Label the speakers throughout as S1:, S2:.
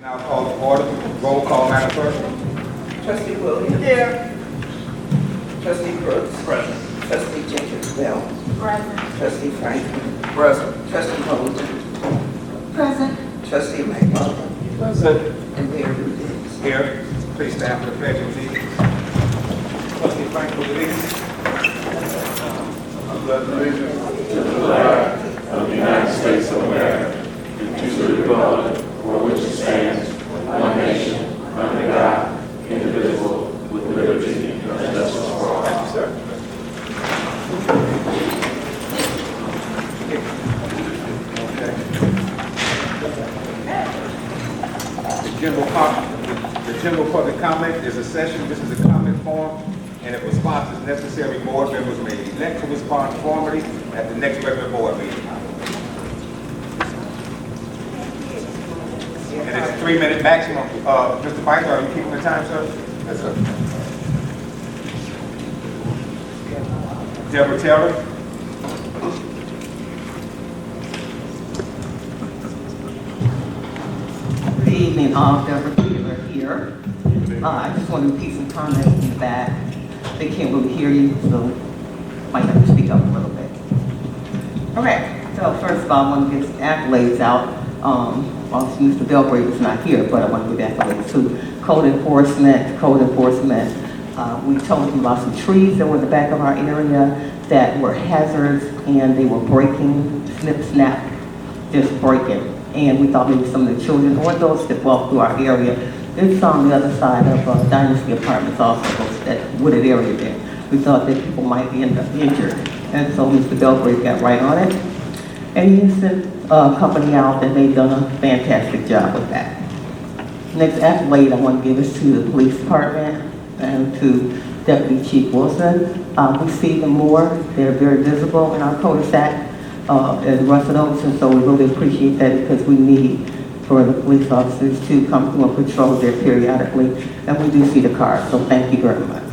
S1: Now call to order. Roll call, Madam Clerk.
S2: Trustee Williams. Here. Trustee Brooks.
S1: Present.
S2: Trustee Jenkins Bell.
S3: Present.
S2: Trustee Franklin.
S1: Present.
S2: Trustee Holden.
S3: Present.
S2: Trustee McMullen.
S1: Present.
S2: And Mayor Rudis.
S1: Here. Please stand for the pledge of allegiance. Trustee Franklin, allegiance. I pledge allegiance
S4: To the flag of the United States of America, and to the republic for which it stands, one nation, under God, indivisible, with liberty and justice for all.
S1: Thank you, sir. Okay. The general public comment is a session. This is a comment form, and if response is necessary, board members may elect to respond formally at the next regular board meeting. And it's a 3-minute maximum. Mr. Vice, are you keeping the time, sir? Yes, sir. Deborah Taylor.
S5: Good evening, Deborah Taylor here. I just want to repeat some comments in the back. They can't really hear you, so might have to speak up a little bit. All right, so first of all, I want to get some accolades out. Obviously, Mr. Belgrave is not here, but I want to give accolades to code enforcement. We told them about some trees that were in the back of our area that were hazards, and they were breaking, snip, snap, just breaking. And we thought maybe some of the children or those that walk through our area, it's on the other side of Dynasty Apartments also, that wooded area there. We thought that people might end up injured. And so Mr. Belgrave got right on it. And he sent a company out and they've done a fantastic job with that. Next accolade I want to give is to the police department and to Deputy Chief Wilson. We see them more. They're very visible in our cul-de-sac as residents, and so we really appreciate that because we need for the police officers to come through and patrol there periodically, and we do see the cars, so thank you very much.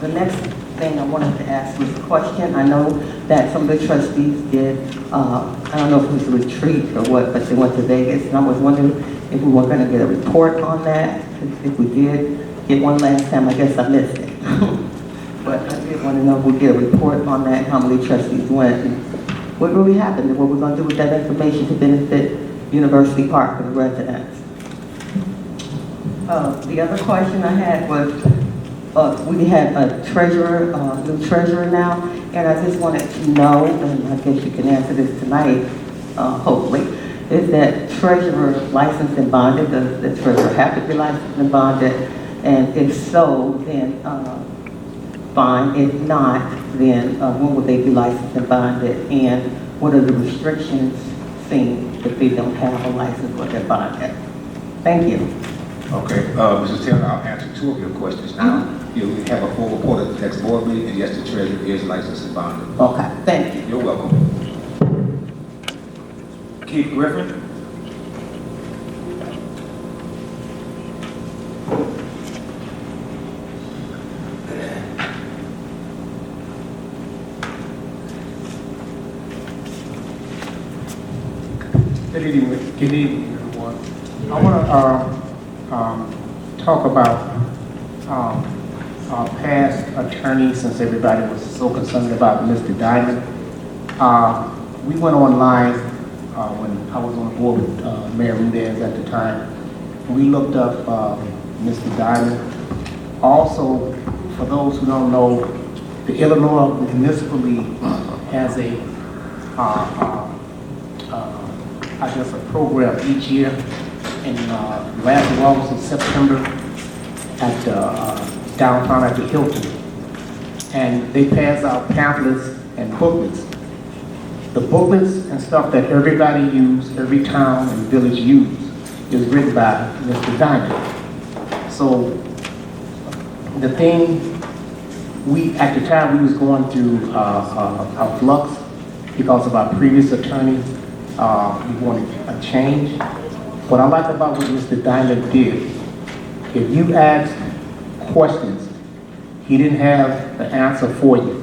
S5: The next thing I wanted to ask was a question. I know that some of the trustees did, I don't know if it was a retreat or what, but they went to Vegas, and I was wondering if we were going to get a report on that. If we did get one last time, I guess I missed it. But I did want to know if we get a report on that, how many trustees went, and what really happened, and what we're going to do with that information to benefit University Park and the residents. The other question I had was, we had a treasurer, new treasurer now, and I just wanted to know, and I guess you can answer this tonight, hopefully, is that treasurer licensed and bonded? Does the treasurer have to be licensed and bonded? And if so, then fine. If not, then when would they be licensed and bonded? And what are the restrictions seen if they don't have a license or they're bonded? Thank you.
S6: Okay, Mrs. Taylor, I'll answer 2 of your questions now. You have a full report at the next board meeting, and yes, the treasurer is licensed and bonded.
S5: Okay, thank you.
S6: You're welcome.
S1: Keith Griffin.
S7: Good evening, everyone. I want to talk about our past attorney, since everybody was so concerned about Mr. Diamond. We went online when I was on board with Mayor Rudez at the time. We looked up Mr. Diamond. Also, for those who don't know, the Illinois Municipal League has a I guess a program each year in last August and September at downtown at the Hilton, and they pass out pamphlets and booklets. The booklets and stuff that everybody uses, every town and village use, is written by Mr. Diamond. So the thing at the time we was going through our flux because of our previous attorney. We wanted a change. What I like about what Mr. Diamond did, if you asked questions, he didn't have the answer for you.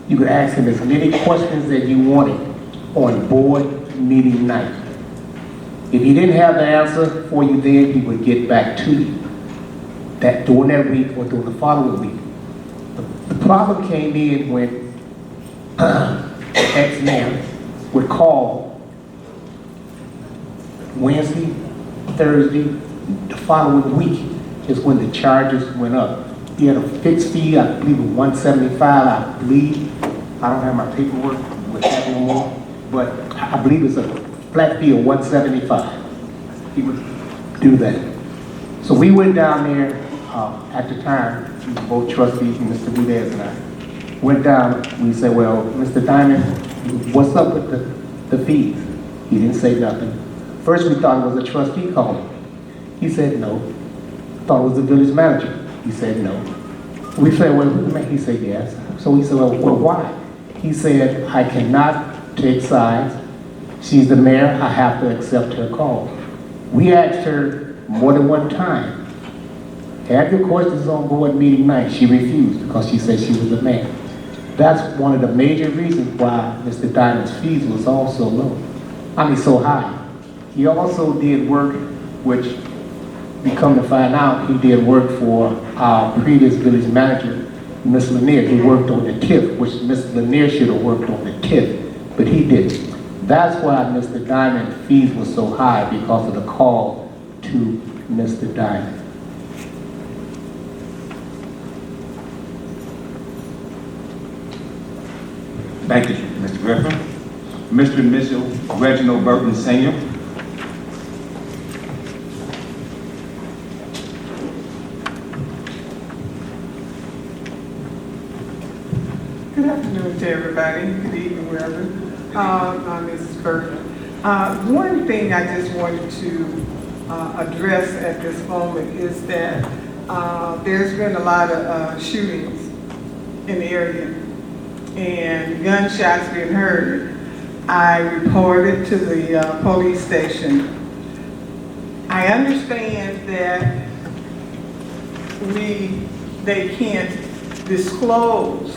S7: You could ask him as many questions that you wanted on board meeting night. If he didn't have the answer for you then, he would get back to you. That during that week or during the following week. The problem came in when ex-man would call Wednesday, Thursday, the following week is when the charges went up. He had a fixed fee, I believe of $175, I believe. I don't have my paperwork with that no more, but I believe it's a flat fee of $175. He would do that. So we went down there at the time, both trustees, Mr. Gudez and I, went down. We said, well, Mr. Diamond, what's up with the fees? He didn't say nothing. First we thought it was a trustee calling. He said no. Thought it was the village manager. He said no. We said, well, he said yes. So we said, well, why? He said, I cannot take sides. She's the mayor, I have to accept her call. We asked her more than one time, have your questions on board meeting night. She refused because she said she was the mayor. That's one of the major reasons why Mr. Diamond's fees was also low. So high. He also did work, which we come to find out, he did work for our previous village manager, Ms. Lanier. He worked on the TIF, which Ms. Lanier should have worked on the TIF, but he didn't. That's why Mr. Diamond's fees were so high, because of the call to Mr. Diamond.
S6: Thank you, Mr. Griffin. Mr. and Mrs. Reginald Burton Sr.
S8: Good afternoon to everybody. Good evening, wherever. I'm Mrs. Burton. One thing I just wanted to address at this moment is that there's been a lot of shootings in the area and gunshots being heard. I reported to the police station. I understand that they can't disclose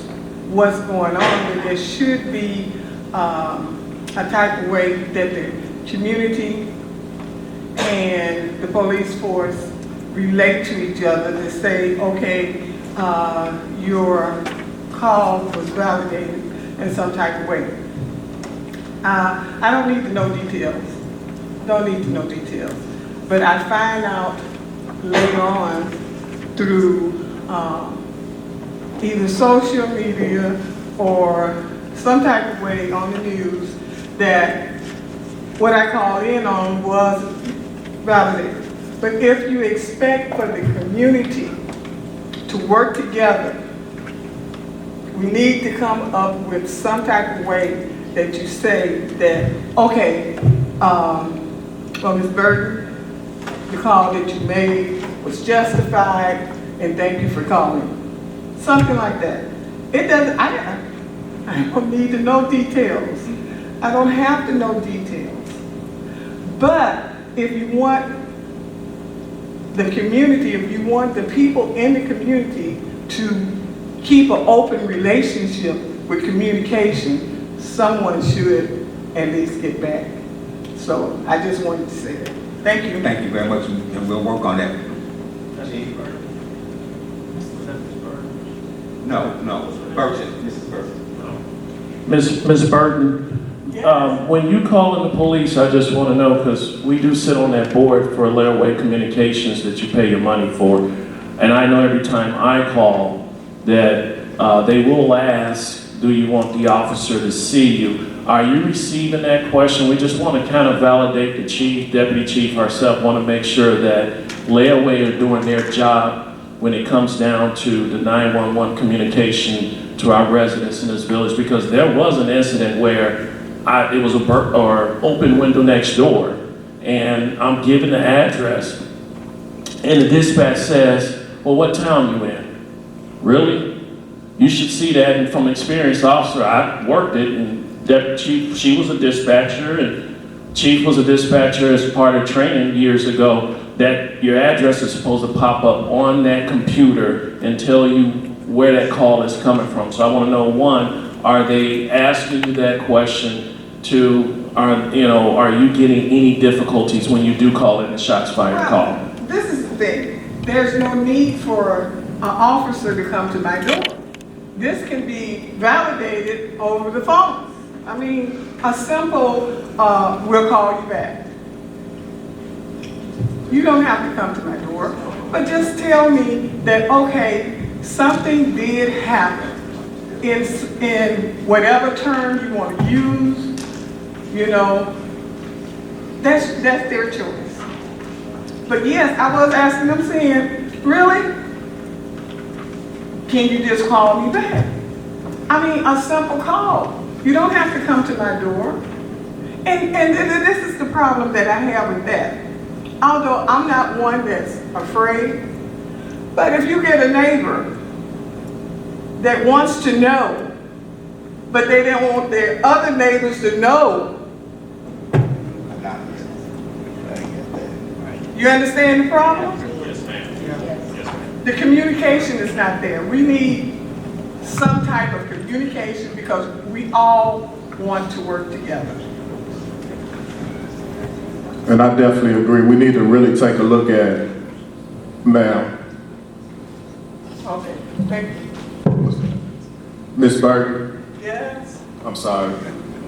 S8: what's going on, but there should be a type of way that the community and the police force relate to each other to say, okay, your call was validated in some type of way. I don't need to know details. Don't need to know details. But I find out later on through either social media or some type of way on the news that what I called in on was validated. But if you expect for the community to work together, we need to come up with some type of way that you say that, okay, well, Ms. Burton, the call that you made was justified, and thank you for calling. Something like that. It doesn't, I don't need to know details. I don't have to know details. But if you want the community, if you want the people in the community to keep an open relationship with communication, someone should at least get back. So I just wanted to say that. Thank you.
S6: Thank you very much, and we'll work on that. No, Burton, Mrs. Burton.
S4: Ms. Burton,
S8: Yes.
S4: when you call in the police, I just want to know, because we do sit on that board for Layaway Communications that you pay your money for, and I know every time I call that they will ask, do you want the officer to see you? Are you receiving that question? We just want to kind of validate the chief, deputy chief, ourselves, want to make sure that Layaway are doing their job when it comes down to the 911 communication to our residents in this village, because there was an incident where it was open window next door, and I'm given the address, and the dispatch says, well, what town you in? Really? You should see that, and from experienced officer, I worked it, and deputy chief, she was a dispatcher, and chief was a dispatcher as part of training years ago, that your address is supposed to pop up on that computer and tell you where that call is coming from. So I want to know, one, are they asking you that question to are you getting any difficulties when you do call in a shots fired call?
S8: This is the thing. There's no need for an officer to come to my door. This can be validated over the phone. I mean, a simple, we'll call you back. You don't have to come to my door, but just tell me that, okay, something did happen in whatever term you want to use, that's their choice. But yes, I was asking them saying, really? Can you just call me back? I mean, a simple call. You don't have to come to my door. And this is the problem that I have with that. Although I'm not one that's afraid, but if you get a neighbor that wants to know, but they don't want their other neighbors to know, you understand the problem?
S4: Yes, ma'am. Yes, ma'am.
S8: The communication is not there. We need some type of communication because we all want to work together.
S9: And I definitely agree. We need to really take a look at, ma'am,
S8: Okay, thank you.
S9: Miss Burton,
S8: Yes?
S9: I'm sorry.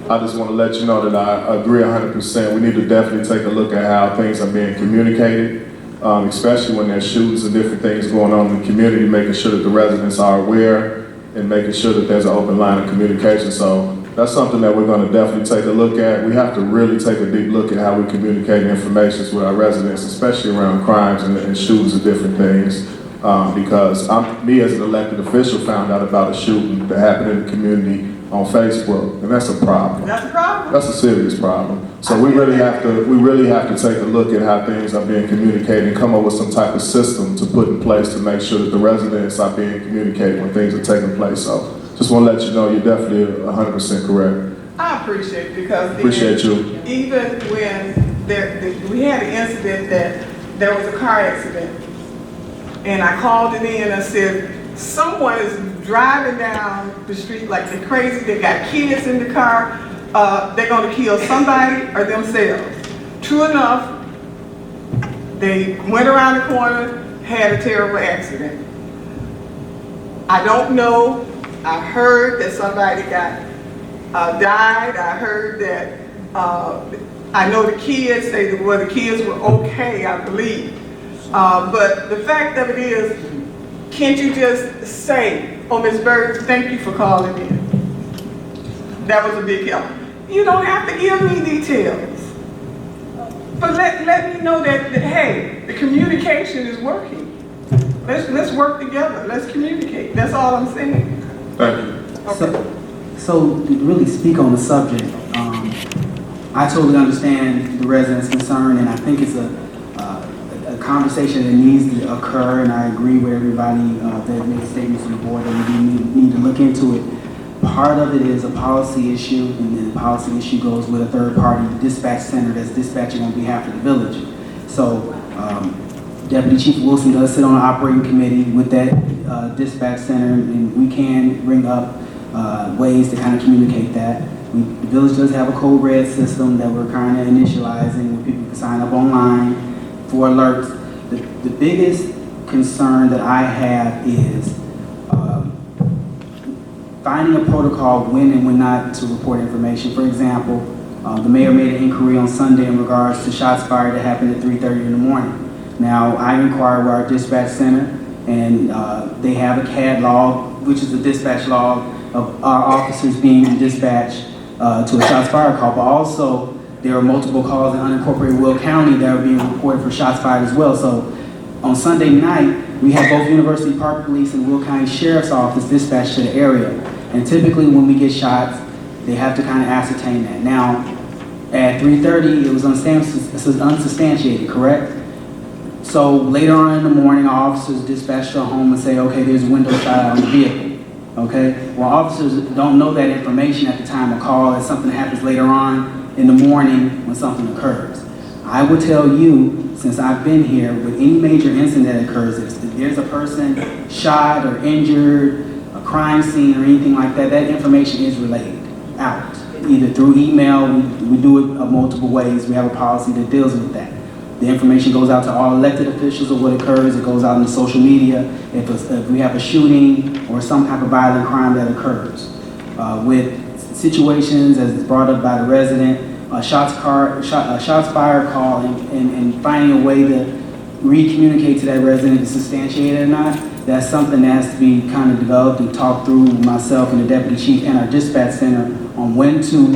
S9: I just want to let you know that I agree 100%. We need to definitely take a look at how things are being communicated, especially when there's shootings and different things going on in the community, making sure that the residents are aware and making sure that there's an open line of communication. So that's something that we're going to definitely take a look at. We have to really take a deep look at how we communicate information with our residents, especially around crimes and shootings and different things. Because me as an elected official found out about a shooting that happened in the community on Facebook, and that's a problem.
S8: That's a problem.
S9: That's a serious problem. So we really have to take a look at how things are being communicated and come up with some type of system to put in place to make sure that the residents are being communicated when things are taking place. So just want to let you know you're definitely 100% correct.
S8: I appreciate it because
S9: Appreciate you.
S8: even when we had an incident that there was a car accident, and I called it in and said, someone is driving down the street like they're crazy, they got kids in the car, they're gonna kill somebody or themselves. True enough, they went around the corner, had a terrible accident. I don't know, I heard that somebody died, I heard that, I know the kids say that, well, the kids were okay, I believe. But the fact of it is, can't you just say, oh, Ms. Bird, thank you for calling in. That was a big help. You don't have to give me details. But let me know that, hey, the communication is working. Let's work together. Let's communicate. That's all I'm saying.
S9: Thank you.
S8: Okay.
S10: So to really speak on the subject, I totally understand the residents' concern, and I think it's a conversation that needs to occur, and I agree with everybody that made statements to the board that we need to look into it. Part of it is a policy issue, and then the policy issue goes with a third-party dispatch center that's dispatching on behalf of the village. So Deputy Chief Wilson does sit on an operating committee with that dispatch center, and we can bring up ways to kind of communicate that. The village does have a code red system that we're kind of initializing where people can sign up online for alerts. The biggest concern that I have is finding a protocol when and when not to report information. For example, the mayor made an inquiry on Sunday in regards to shots fired that happened at 3:30 in the morning. Now, I inquired with our dispatch center, and they have a CAD log, which is a dispatch log of our officers being dispatched to a shots fired call, but also there are multiple calls in unincorporated Will County that are being reported for shots fired as well. So on Sunday night, we had both University Park Police and Will County Sheriff's Office dispatched to the area. And typically when we get shots, they have to kind of ascertain that. Now, at 3:30, it was unsubstantiated, correct? So later on in the morning, our officers dispatch to a home and say, okay, there's a window shot out on the vehicle. Okay? Well, officers don't know that information at the time of call. It's something that happens later on in the morning when something occurs. I would tell you, since I've been here, with any major incident that occurs, if there's a person shot or injured, a crime scene or anything like that, that information is relayed. out, either through email, we do it multiple ways, we have a policy that deals with that. The information goes out to all elected officials of what occurs, it goes out in social media, if we have a shooting or some type of violent crime that occurs. With situations, as it's brought up by the resident, shots fired call and finding a way to re-communicate to that resident to substantiate it or not, that's something that has to be kind of developed and talked through with myself and the deputy chief and our dispatch center on when to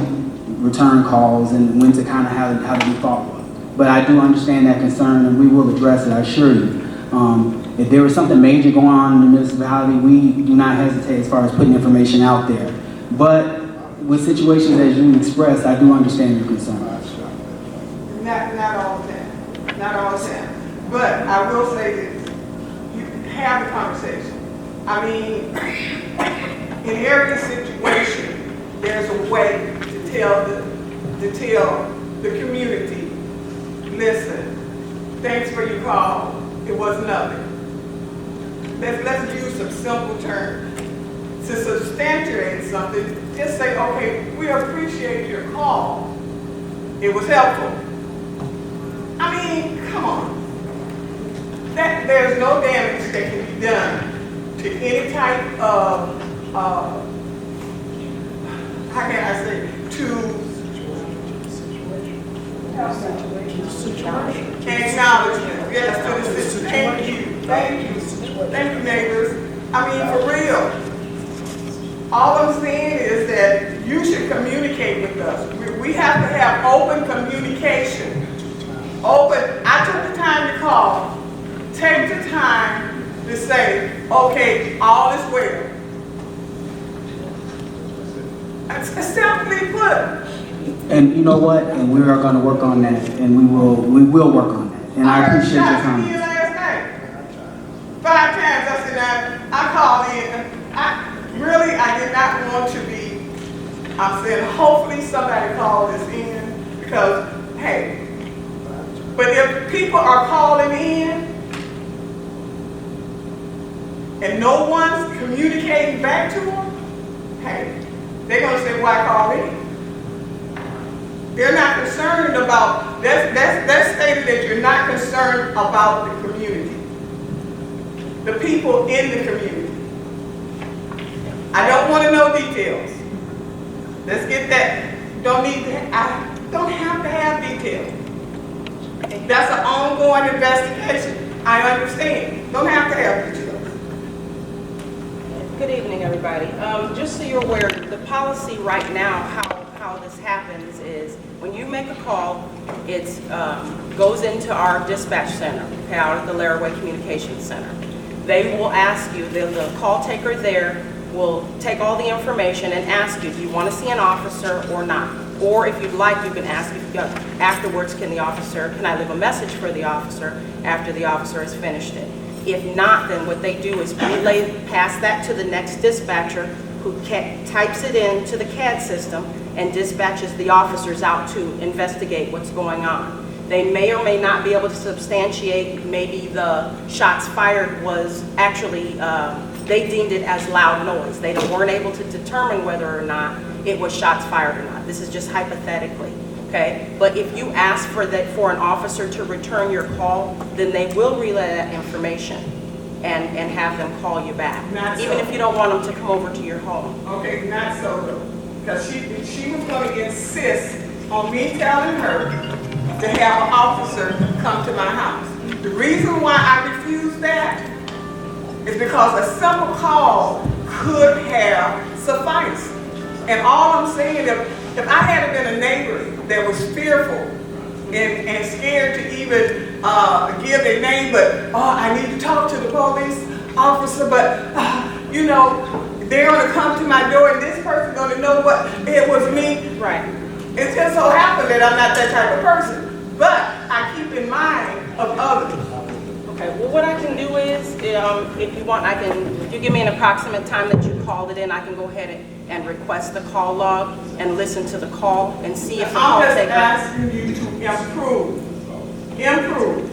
S10: return calls and when to kind of how to be followed up. But I do understand that concern and we will address it, I assure you. If there was something major going on in the municipality, we do not hesitate as far as putting information out there. But with situations as you expressed, I do understand your concern.
S8: Not all the time, not all the time. But I will say this, you have the conversation. I mean, in every situation, there's a way to tell the community, listen, thanks for your call, it was nothing. Let's use some simple terms. To substantiate something, just say, okay, we appreciate your call. It was helpful. I mean, come on. There's no damage that can be done to any type of, how can I say, acknowledgement. Yes, to the situation. Thank you, neighbors. I mean, for real. All I'm saying is that you should communicate with us. We have to have open communication. I took the time to call. Take the time to say, okay, all is well. It's simply put.
S10: And you know what? And we are going to work on that, and we will work on that. And I appreciate your comments.
S8: Last night. 5 times I said, I called in. I did not want to be, I said, hopefully somebody called this in because, hey, but if people are calling in and no one's communicating back to them, hey, they're going to say, why call in? They're not concerned about, that's stated that you're not concerned about the community, the people in the community. I don't want to know details. Let's get that. I don't have to have details. That's an ongoing investigation. I understand. Don't have to have details.
S11: Good evening, everybody. Just so you're aware, the policy right now, how this happens is when you make a call, it goes into our dispatch center, out at the Laraway Communications Center. They will ask you, the call taker there will take all the information and ask you, do you want to see an officer or not? Or if you'd like, you can ask afterwards, can I leave a message for the officer after the officer has finished it? If not, then what they do is pass that to the next dispatcher who types it into the CAD system and dispatches the officers out to investigate what's going on. They may or may not be able to substantiate maybe the shots fired was actually, they deemed it as loud noise. They weren't able to determine whether or not it was shots fired or not. This is just hypothetically, okay? But if you ask for an officer to return your call, then they will relay that information and have them call you back. Even if you don't want them to come over to your home.
S8: Okay, not so though. Because she was going to insist on me telling her to have an officer come to my house. The reason why I refused that is because a simple call could have sufficed. And all I'm saying, if I had been a neighbor that was fearful and scared to even give their name, but I need to talk to the police officer, but you know, they're gonna come to my door and this person's gonna know what it was me.
S11: Right.
S8: It just so happened that I'm not that type of person, but I keep in mind of others.
S11: Okay, well what I can do is, if you want, if you give me an approximate time that you called it in, I can go ahead and request the call log and listen to the call and see if the call
S8: I'm just
S11: taker.
S8: asking you to improve.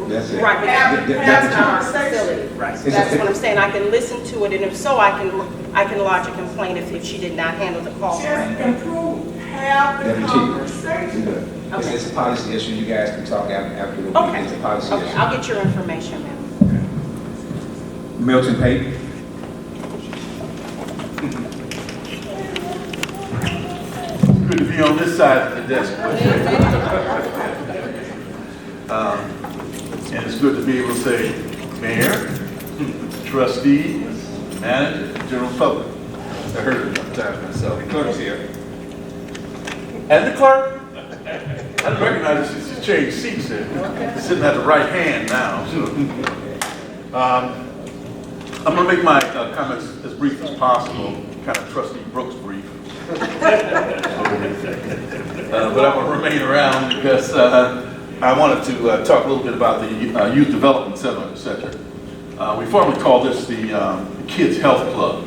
S6: That's it.
S11: Right,
S8: Have
S11: that's our
S8: conversation.
S11: facility. Right. That's what I'm saying. I can listen to it, and if so, I I can lodge a complaint if she did not handle the call
S8: Just
S11: correctly.
S8: improve, have the
S6: Deputy Chief.
S8: conversation.
S6: It's a policy issue, you guys can talk after the
S11: Okay.
S6: meeting, it's a policy
S11: Okay,
S6: issue.
S11: I'll get your information, ma'am.
S6: Milton Payton.
S12: Good to be on this side of the desk. And it's good to be able to say, Mayor, Trustees, Manager, General Public. I heard it one time myself.
S1: The clerk's here.
S12: And the clerk, I didn't recognize her since she changed seats there. Sitting at the right hand now. So. I'm going to make my comments as brief as possible, kind of Trustee Brooks brief. But I'm going to remain around because I wanted to talk a little bit about the Youth Development Center, etc. We formerly called this the Kids Health Club.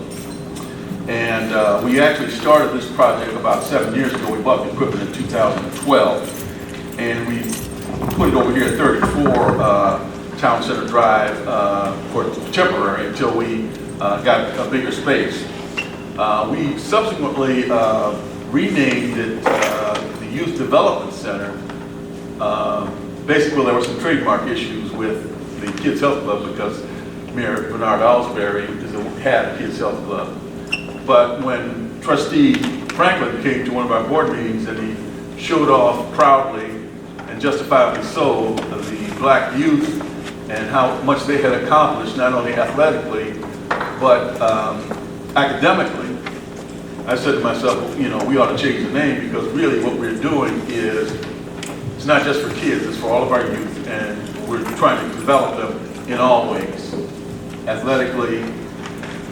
S12: And we actually started this project about 7 years ago. We bought the equipment in 2012. And we put it over here at 34 Town Center Drive for temporary until we got a bigger space. We subsequently renamed it the Youth Development Center. Basically, there were some trademark issues with the Kids Health Club because Mayor Bernard Alsbury had a Kids Health Club. But when Trustee Franklin came to one of our board meetings and he showed off proudly and justifiably so the black youth and how much they had accomplished, not only athletically, but academically, I said to myself, you know, we ought to change the name because really what we're doing is, it's not just for kids, it's for all of our youth, and we're trying to develop them in all ways. Athletically,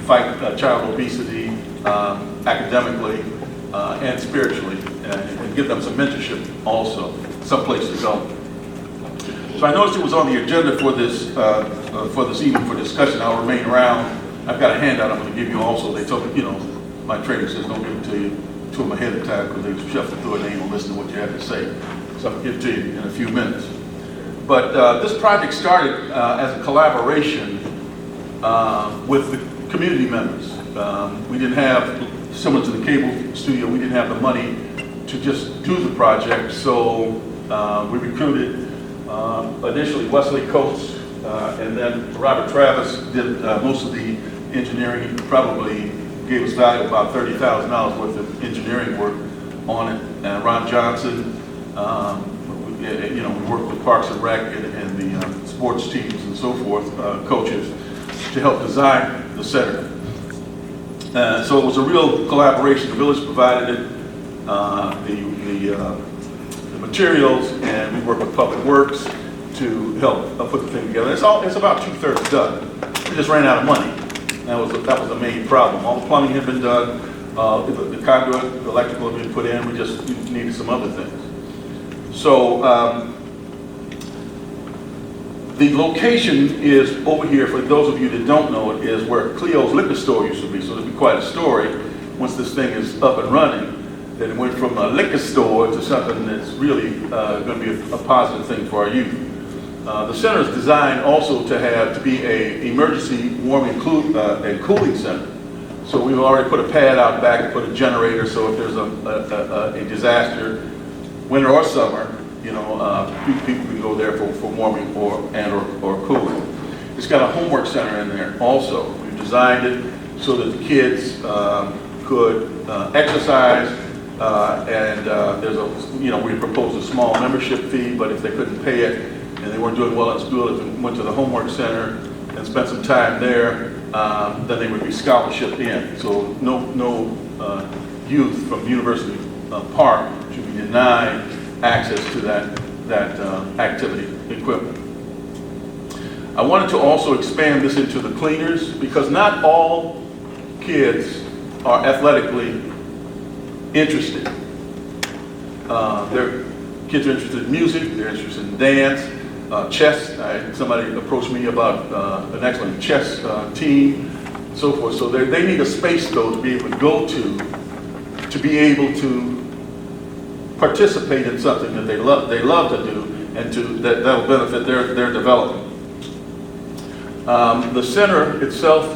S12: fight child obesity, academically, and spiritually, and give them some mentorship also, some place to go. So I noticed it was on the agenda for this evening for discussion. I'll remain around. I've got a handout I'm going to give you also. They told me, you know, my training says don't give it to them ahead of time because they shuffle through it and they ain't going to listen to what you have to say. So I'll give it to you in a few minutes. But this project started as a collaboration with the community members. We didn't have, similar to the cable studio, we didn't have the money to just do the project. So we recruited initially Wesley Coates, and then Robert Travis did most of the engineering. He probably gave us value about $30,000 worth of engineering work on it. And Ron Johnson, you know, we worked with Parks and Rec and the sports teams and so forth, coaches, to help design the center. So it was a real collaboration. The village provided it, the materials, and we worked with Public Works to help put the thing together. It's about 2/3 done. We just ran out of money. That was the main problem. All the plumbing had been done, the conduit, the electrical had been put in. We just needed some other things. So the location is over here. For those of you that don't know it, is where Cleo's liquor store used to be. So it'll be quite a story once this thing is up and running. That it went from a liquor store to something that's really going to be a positive thing for our youth. The center is designed also to be a emergency warming and cooling center. So we've already put a pad out back and put a generator. So if there's a disaster, winter or summer, you know, people can go there for warming or cooling. It's got a homework center in there also. We've designed it so that the kids could exercise. And there's we proposed a small membership fee, but if they couldn't pay it and they weren't doing well in school, if they went to the homework center and spent some time there, then they would be scholarship in. So no youth from University Park should be denied access to that activity equipment. I wanted to also expand this into the cleaners because not all kids are athletically interested. Their kids are interested in music, they're interested in dance, chess. Somebody approached me about an excellent chess team, and so forth. So they need a space though to be able to go to be able to participate in something that they love to do, and that will benefit their development. The center itself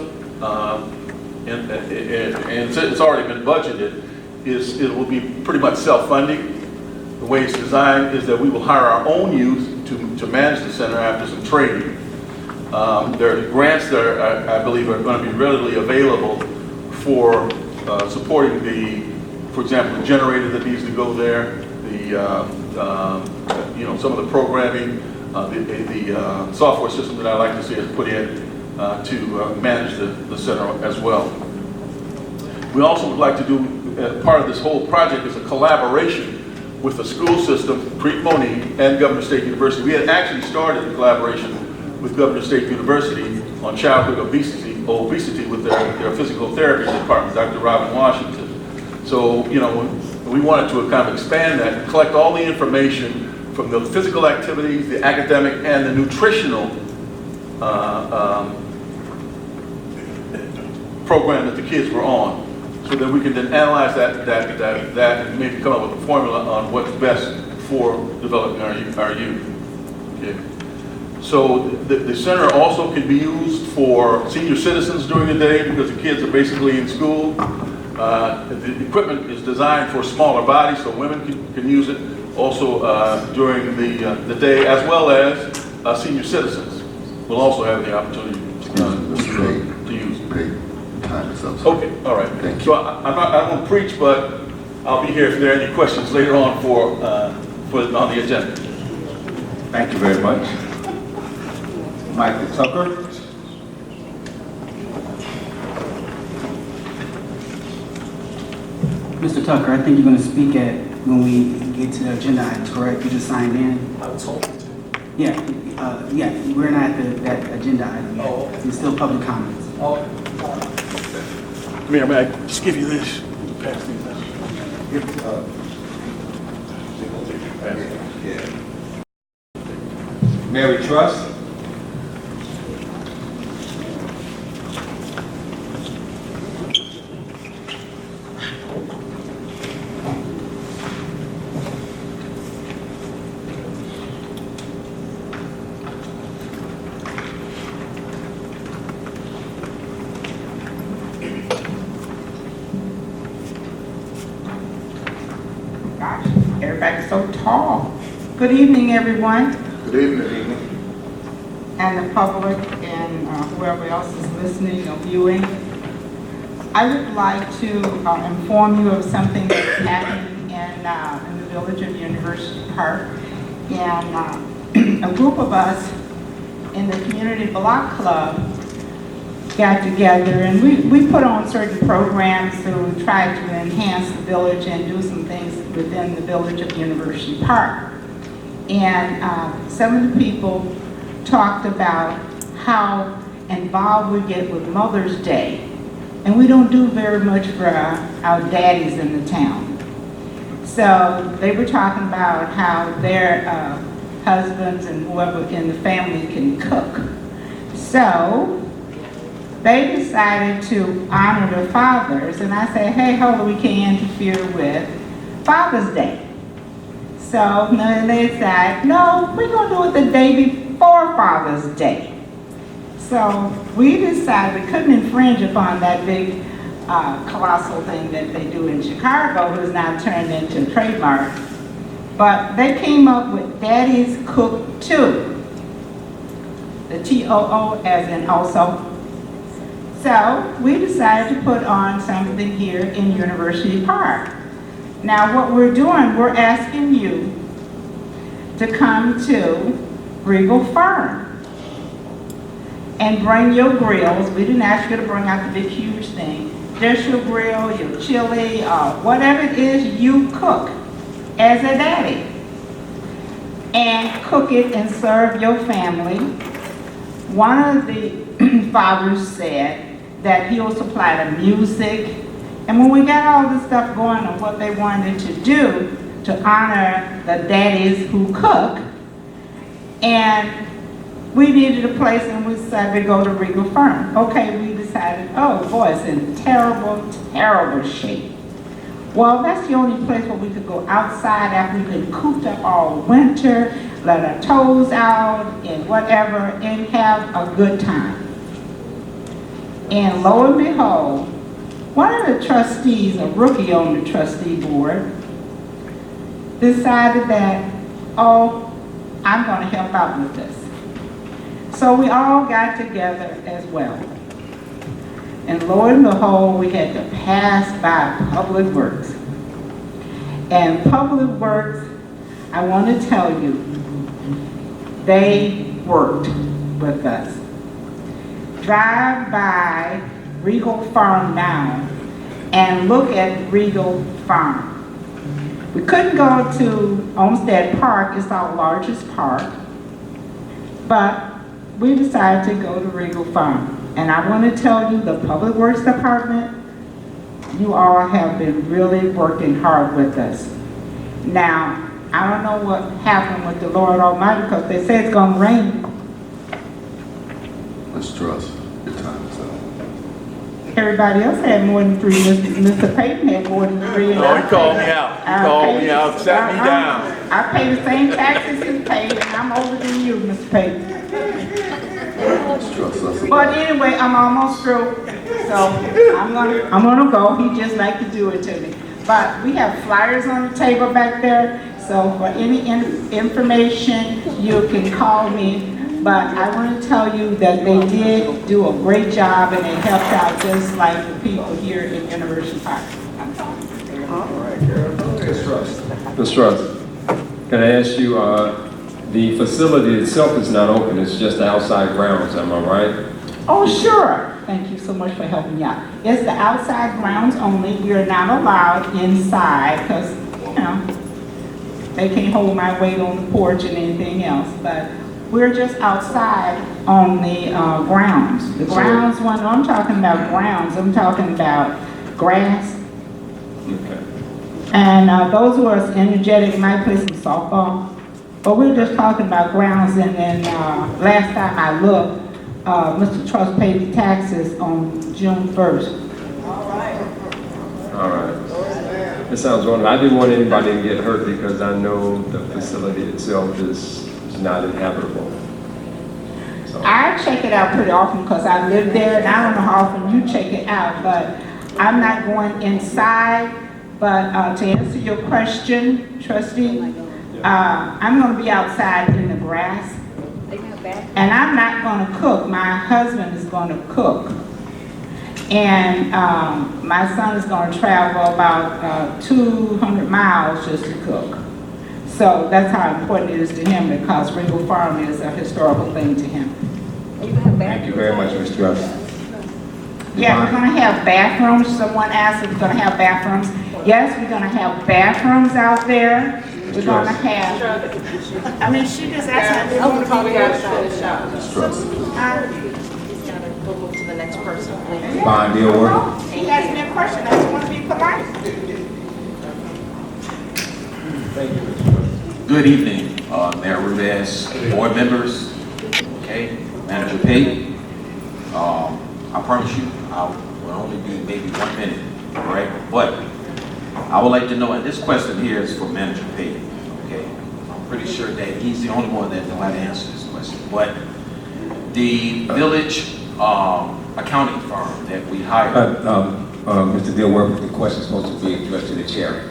S12: and it's already been budgeted, it will be pretty much self-funding. The way it's designed is that we will hire our own youth to manage the center after some training. There are grants that I believe are going to be readily available for supporting for example, the generator that needs to go there, some of the programming, the software system that I like to see us put in to manage the center as well. We also would like to do, part of this whole project is a collaboration with the school system, Crete-Monee, and Governor State University. We had actually started a collaboration with Governor State University on childhood obesity with their physical therapy department, Dr. Robin Washington. So, we wanted to kind of expand that and collect all the information from the physical activities, the academic, and the nutritional program that the kids were on, so that we can then analyze that and maybe come up with a formula on what's best for developing our youth. Okay. So the center also can be used for senior citizens during the day because the kids are basically in school. The equipment is designed for smaller bodies, so women can use it also during the day, as well as senior citizens will also have the opportunity to use it.
S13: Time is up.
S12: Okay, all right.
S13: Thank you.
S12: So I don't want to preach, but I'll be here if there are any questions later on on the agenda.
S6: Thank you very much. Michael Tucker.
S10: Mr. Tucker, I think you're going to speak when we get to the agenda items, correct? You just signed in?
S14: I was hoping to.
S10: Yeah, we're not at that agenda item yet.
S14: Oh.
S10: It's still public comments.
S14: Oh,
S12: Mayor, may I just give you this? Pass these out.
S6: Mary Truss.
S15: Gosh, everybody's so tall. Good evening, everyone,
S13: Good evening.
S15: and the public, and whoever else is listening or viewing. I would like to inform you of something that's happening in the village of University Park. And a group of us in the Community Block Club got together, and we put on certain programs to try to enhance the village and do some things within the village of University Park. And some of the people talked about how involved we get with Mother's Day. And we don't do very much for our daddies in the town. So they were talking about how their husbands and whoever in the family can cook. So they decided to honor their fathers, and I said, hey, hold on, we can't interfere with Father's Day. So then they said, no, we're going to do it the day before Father's Day. So we decided we couldn't infringe upon that big colossal thing that they do in Chicago, who's now turned into a trademark. But they came up with Daddy's Cook Too. The T-O-O as in also. So we decided to put on something here in University Park. Now what we're doing, we're asking you to come to Regal Farm and bring your grills. We didn't ask you to bring out the big huge thing. Just your grill, your chili, whatever it is you cook as a daddy. And cook it and serve your family. One of the fathers said that he'll supply the music. And when we got all this stuff going on what they wanted to do to honor the daddies who cook, and we needed a place, and we decided to go to Regal Farm. Okay, we decided, oh boy, it's in terrible, terrible shape. Well, that's the only place where we could go outside after we've been cooped up all winter, let our toes out and whatever, and have a good time. And lo and behold, one of the trustees, a rookie on the trustee board, decided that, oh, I'm going to help out with this. So we all got together as well. And lo and behold, we had to pass by Public Works. And Public Works, I want to tell you, they worked with us. Drive by Regal Farm now and look at Regal Farm. We couldn't go to Olmsted Park, it's our largest park, but we decided to go to Regal Farm. And I want to tell you, the Public Works Department, you all have been really working hard with us. Now, I don't know what happened with the Lord Almighty, because they say it's going to rain.
S13: Let's trust. Your time is up.
S15: Everybody else had more than 3. Mr. Payton had more than 3.
S12: No, he called me out. He called me out, sat me down.
S15: I pay the same taxes he paid, and I'm older than you, Mr. Payton.
S13: Let's trust us.
S15: But anyway, I'm almost through, so I'm gonna go. He just like to do it to me. But we have flyers on the table back there, so for any information, you can call me. But I want to tell you that they did do a great job, and they helped out just like the people here in University Park.
S14: Ms. Truss, can I ask you, the facility itself is not open, it's just the outside grounds, am I right?
S15: Oh, sure. Thank you so much for helping me out. It's the outside grounds only. We are not allowed inside because, you know, they can't hold my weight on the porch and anything else. But we're just outside on the grounds. The grounds, when I'm talking about grounds, I'm talking about grass.
S14: Okay.
S15: And those who are energetic might play some softball. But we're just talking about grounds. And then last time I looked, Mr. Truss paid the taxes on June 1st.
S14: All right. That sounds wonderful. I didn't want anybody to get hurt because I know the facility itself is not inhabitable. So.
S15: I check it out pretty often because I live there, and I don't know how often you check it out, but I'm not going inside. But to answer your question, trustee, I'm going to be outside in the grass. And I'm not going to cook. My husband is going to cook. And my son is going to travel about 200 miles just to cook. So that's how important it is to him, because Regal Farm is a historical thing to him.
S6: Thank you very much, Ms. Truss.
S15: Yeah, we're going to have bathrooms. Someone asked if we're going to have bathrooms. Yes, we're going to have bathrooms out there. We're going to have, I mean, she just asked me.
S11: I'm probably outside the shop.
S13: Let's trust.
S11: He's got to go move to the next person, please.
S6: Bond deal work.
S15: He asked me a question. I just want to be polite.
S14: Thank you, Mr. Truss.
S16: Good evening, Mayor Rubez, board members, okay, Manager Pate. I promise you, I will only be maybe 1 minute, all right? But I would like to know, and this question here is for Manager Pate, okay? I'm pretty sure that he's the only one that knows how to answer this question. But the village accounting firm that we hired.
S6: Mr. Dilworth, the question is supposed to be addressed to the chair.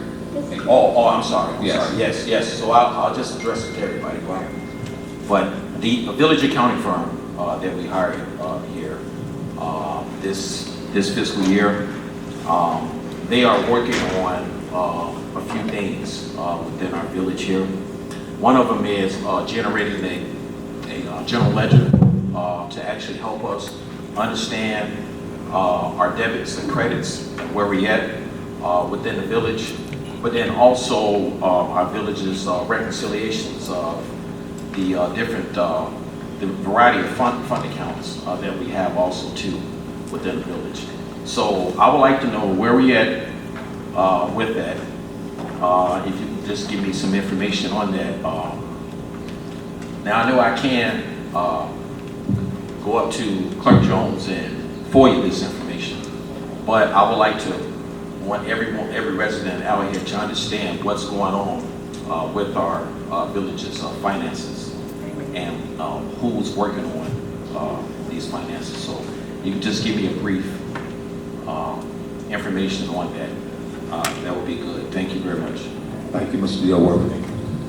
S16: Oh, I'm sorry.
S6: Yes.
S16: Sorry. Yes. So I'll just address it to everybody. But the village accounting firm that we hired here this fiscal year, they are working on a few things within our village here. One of them is generating a general ledger to actually help us understand our debits and credits and where we're at within the village. But then also our village's reconciliations of the different, the variety of fund accounts that we have also too within the village. So I would like to know where we at with that. If you could just give me some information on that. Now I know I can go up to Clerk Jones and FOIA this information, but I would like to want every resident out here to understand what's going on with our village's finances and who's working on these finances. So you can just give me a brief information on that, that would be good. Thank you very much.
S6: Thank you, Mr. Dilworth.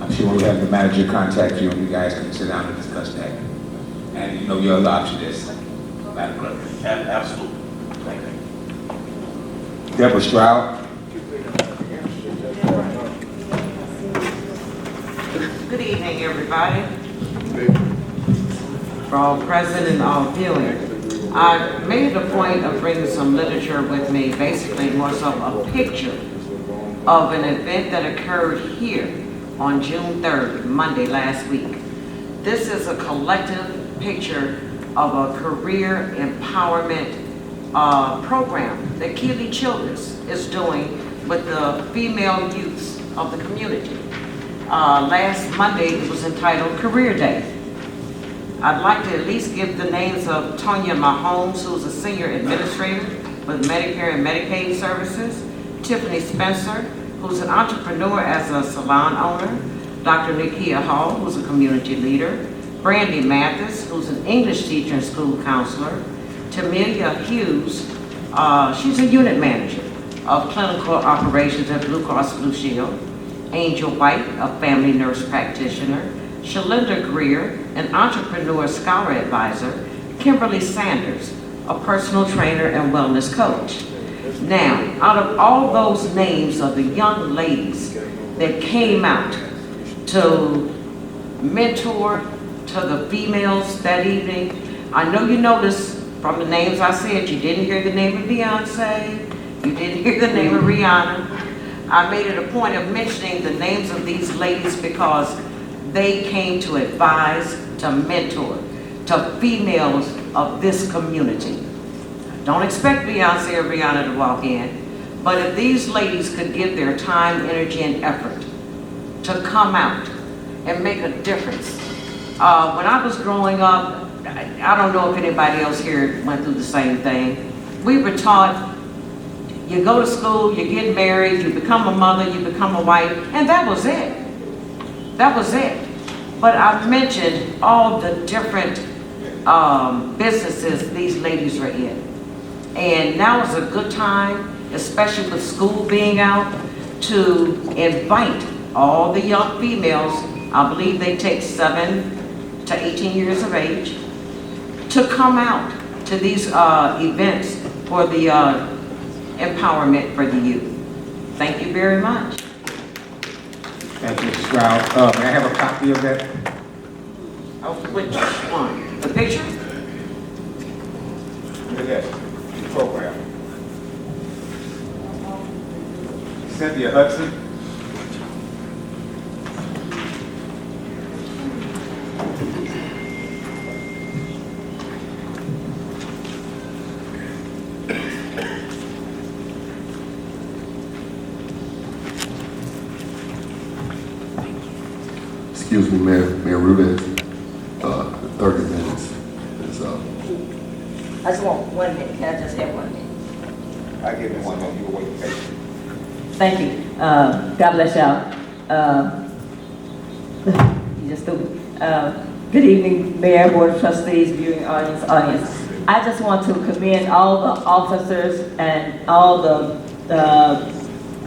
S6: I'm sure we'll have the manager contact you and you guys can sit down and discuss that. And you know your other option is, Madam Clerk.
S16: Absolutely. Thank you.
S6: Deborah Stroud.
S17: Good evening, everybody. For all present and all viewing. I made a point of bringing some literature with me, basically more so a picture of an event that occurred here on June 3rd, Monday last week. This is a collective picture of a career empowerment program that Keely Childress is doing with the female youths of the community. Last Monday, it was entitled Career Day. I'd like to at least give the names of Tonya Mahomes, who's a senior administrator with Medicare and Medicaid services, Tiffany Spencer, who's an entrepreneur as a salon owner, Dr. Nikia Hall, who's a community leader, Brandy Mathis, who's an English teacher and school counselor, Tamelia Hughes, she's a unit manager of clinical operations at Blue Cross Blue Shield, Angel White, a family nurse practitioner, Shalinda Greer, an entrepreneur scholar advisor, Kimberly Sanders, a personal trainer and wellness coach. Now, out of all those names of the young ladies that came out to mentor to the females that evening, I know you noticed from the names I said, you didn't hear the name of Beyonce, you didn't hear the name of Rihanna. I made it a point of mentioning the names of these ladies because they came to advise, to mentor, to females of this community. Don't expect Beyonce or Rihanna to walk in, but if these ladies could give their time, energy, and effort to come out and make a difference. When I was growing up, I don't know if anybody else here went through the same thing. We were taught, you go to school, you get married, you become a mother, you become a wife, and that was it. That was it. But I mentioned all the different businesses these ladies are in. And now is a good time, especially with school being out, to invite all the young females, I believe they take 7 to 18 years of age, to come out to these events for the empowerment for the youth. Thank you very much.
S6: Thank you, Mr. Stroud. May I have a copy of that?
S17: Oh, which one? The picture?
S1: Look at that, the program. Cynthia Hudson.
S13: Excuse me, Mayor Rubin, 30 minutes is up.
S18: I just want 1 minute. Can I just have 1 minute?
S1: I give you 1 minute, you will wait patiently.
S18: Thank you. God bless y'all. You just stupid. Good evening, Mayor, Board of Trustees, viewing audience. I just want to commend all the officers and all the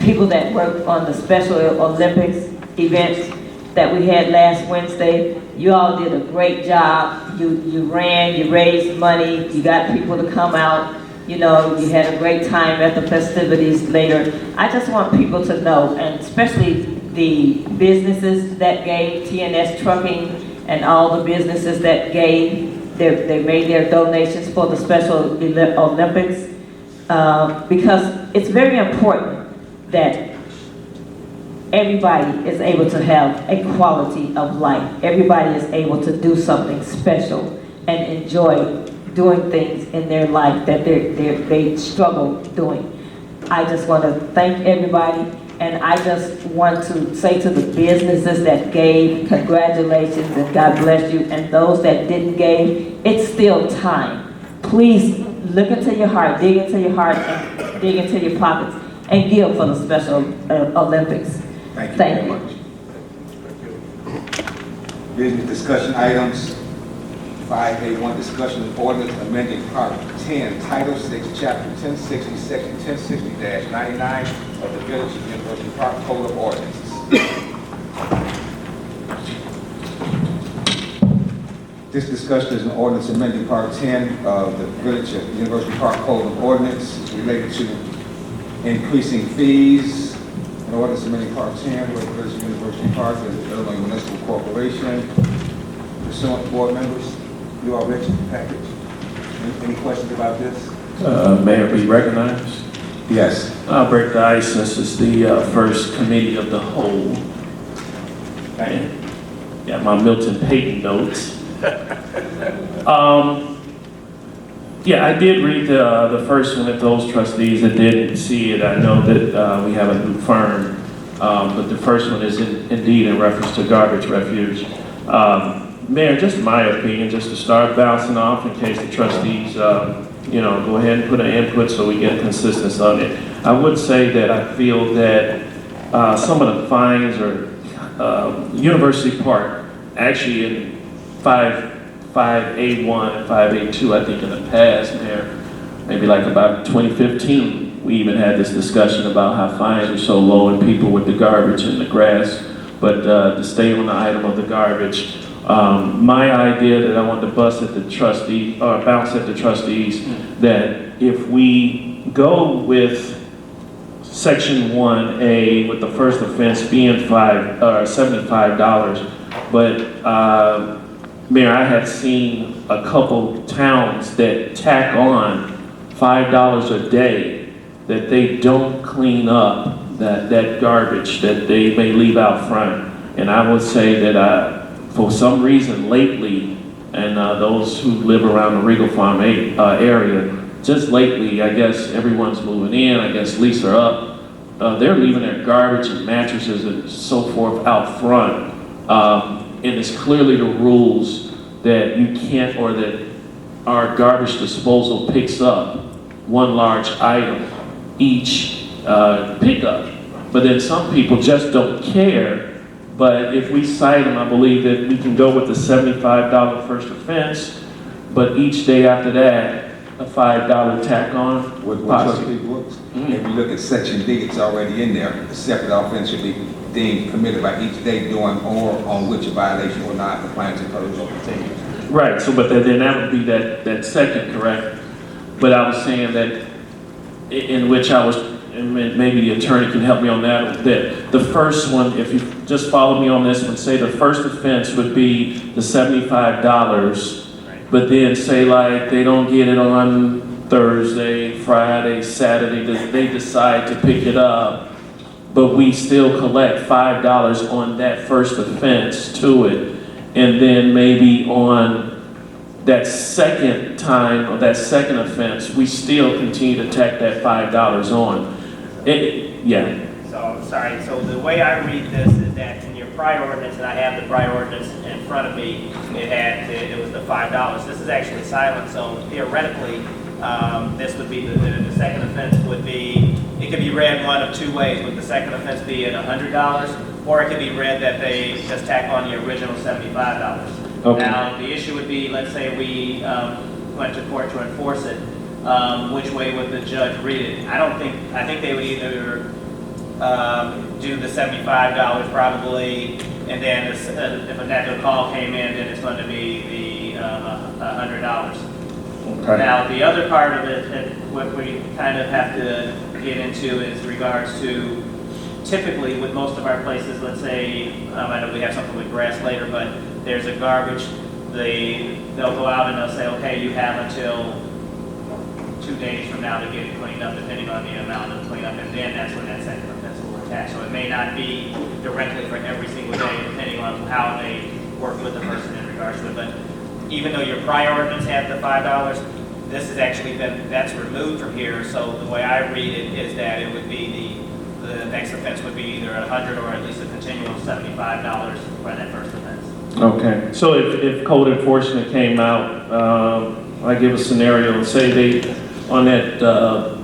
S18: people that worked on the Special Olympics events that we had last Wednesday. You all did a great job. You ran, you raised money, you got people to come out. You know, you had a great time at the festivities later. I just want people to know, and especially the businesses that gave, TNS Trucking and all the businesses that gave, they made their donations for the Special Olympics, because it's very important that everybody is able to have a quality of life. Everybody is able to do something special and enjoy doing things in their life that they struggle doing. I just want to thank everybody, and I just want to say to the businesses that gave, congratulations and God bless you, and those that didn't give, it's still time. Please look into your heart, dig into your heart, and dig into your pockets, and give for the Special Olympics.
S6: Thank you very much. Business discussion items. 5A1, discussion of ordinance amending Part 10, Title 6, Chapter 1060, Section 1060-99 of the Village of University Park Code of Ordinances. This discussion is an ordinance amending Part 10 of the Village of University Park Code of Ordinance related to increasing fees. An ordinance amending Part 10 where the Village of University Park is an Illinois Municipal Corporation. Pursuant board members, you all read the package. Any questions about this?
S14: Mayor, be recognized.
S6: Yes.
S14: I'll break the ice since it's the first committee of the whole.
S6: Thank you.
S14: Got my Milton Payton notes. Yeah, I did read the first one. If those trustees that didn't see it, I know that we have a new firm, but the first one is indeed in reference to garbage refuge. Mayor, just my opinion, just to start bouncing off in case the trustees, go ahead and put an input so we get consistency on it. I would say that I feel that some of the fines are University Park, actually in 5A1 and 5A2, I think in the past, Mayor, maybe like about 2015, we even had this discussion about how fines are so low and people with the garbage and the grass. But to stay on the item of the garbage, my idea that I want to bounce at the trustees, that if we go with Section 1A with the first offense being $75, but Mayor, I had seen a couple towns that tack on $5 a day that they don't clean up that garbage that they may leave out front. And I would say that for some reason lately, and those who live around the Regal Farm area, just lately, I guess everyone's moving in, I guess leases are up. They're leaving their garbage and mattresses and so forth out front. And it's clearly the rules that you can't, or that our garbage disposal picks up one large item each pickup. But then some people just don't care. But if we cite them, I believe that we can go with the $75 first offense, but each day after that, a $5 tack on.
S6: If you look at Section D, it's already in there. A separate offense should be deemed committed by each day doing or on which a violation or non-compliance occurs or continues.
S14: Right, so but then that would be that second, correct? But I was saying that in which I was, and maybe the attorney can help me on that, that the first one, if you just follow me on this one, say the first offense would be the $75, but then say like they don't get it on Thursday, Friday, Saturday, they decide to pick it up, but we still collect $5 on that first offense to it. And then maybe on that second time, or that second offense, we still continue to tack that $5 on. Yeah.
S19: So, sorry, so the way I read this is that in your prior ordinance, and I have the prior ordinance in front of me, it was the $5. This is actually silent, so theoretically, this would be, the second offense would be, it could be read one of two ways. Would the second offense be at $100, or it could be read that they just tack on the original $75.
S14: Okay.
S19: Now, the issue would be, let's say we went to court to enforce it, which way would the judge read it? I think they would either do the $75 probably, and then if another call came in, then it's going to be the $100.
S14: Okay.
S19: Now, the other part of it, what we kind of have to get into is regards to, typically with most of our places, let's say, I know we have something with grass later, but there's a garbage, they'll go out and they'll say, okay, you have until 2 days from now to get it cleaned up, depending on the amount of cleanup, and then that's when that second offense will attach. So it may not be directly for every single day, depending on how they work with the person in regards to it. But even though your prior ordinance had the $5, this has actually been, that's removed from here. So the way I read it is that it would be the next offense would be either $100 or at least a continual $75 for that first offense.
S14: Okay. So if code enforcement came out, I give a scenario, say they, on that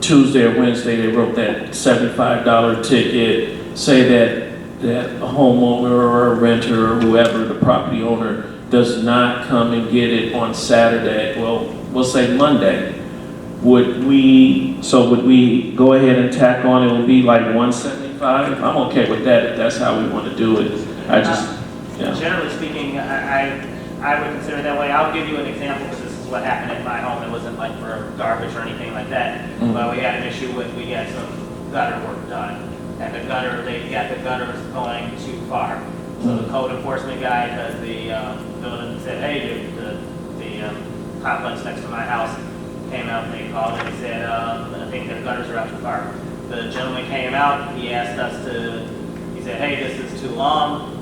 S14: Tuesday or Wednesday, they wrote that $75 ticket, say that a homeowner or a renter or whoever, the property owner, does not come and get it on Saturday, well, we'll say Monday, would we go ahead and tack on, it will be like 175? I'm okay with that if that's how we want to do it. I just, yeah.
S19: Generally speaking, I would consider it that way. I'll give you an example, because this is what happened at my home. It wasn't like for garbage or anything like that. But we had an issue with, we had some gutter work done. And the gutter, they got the gutters going too far. So the code enforcement guy does the building said, hey, the complex next to my house came out and they called and he said, I think the gutters are out too far. The gentleman came out, he asked us to, he said, hey, this is too long.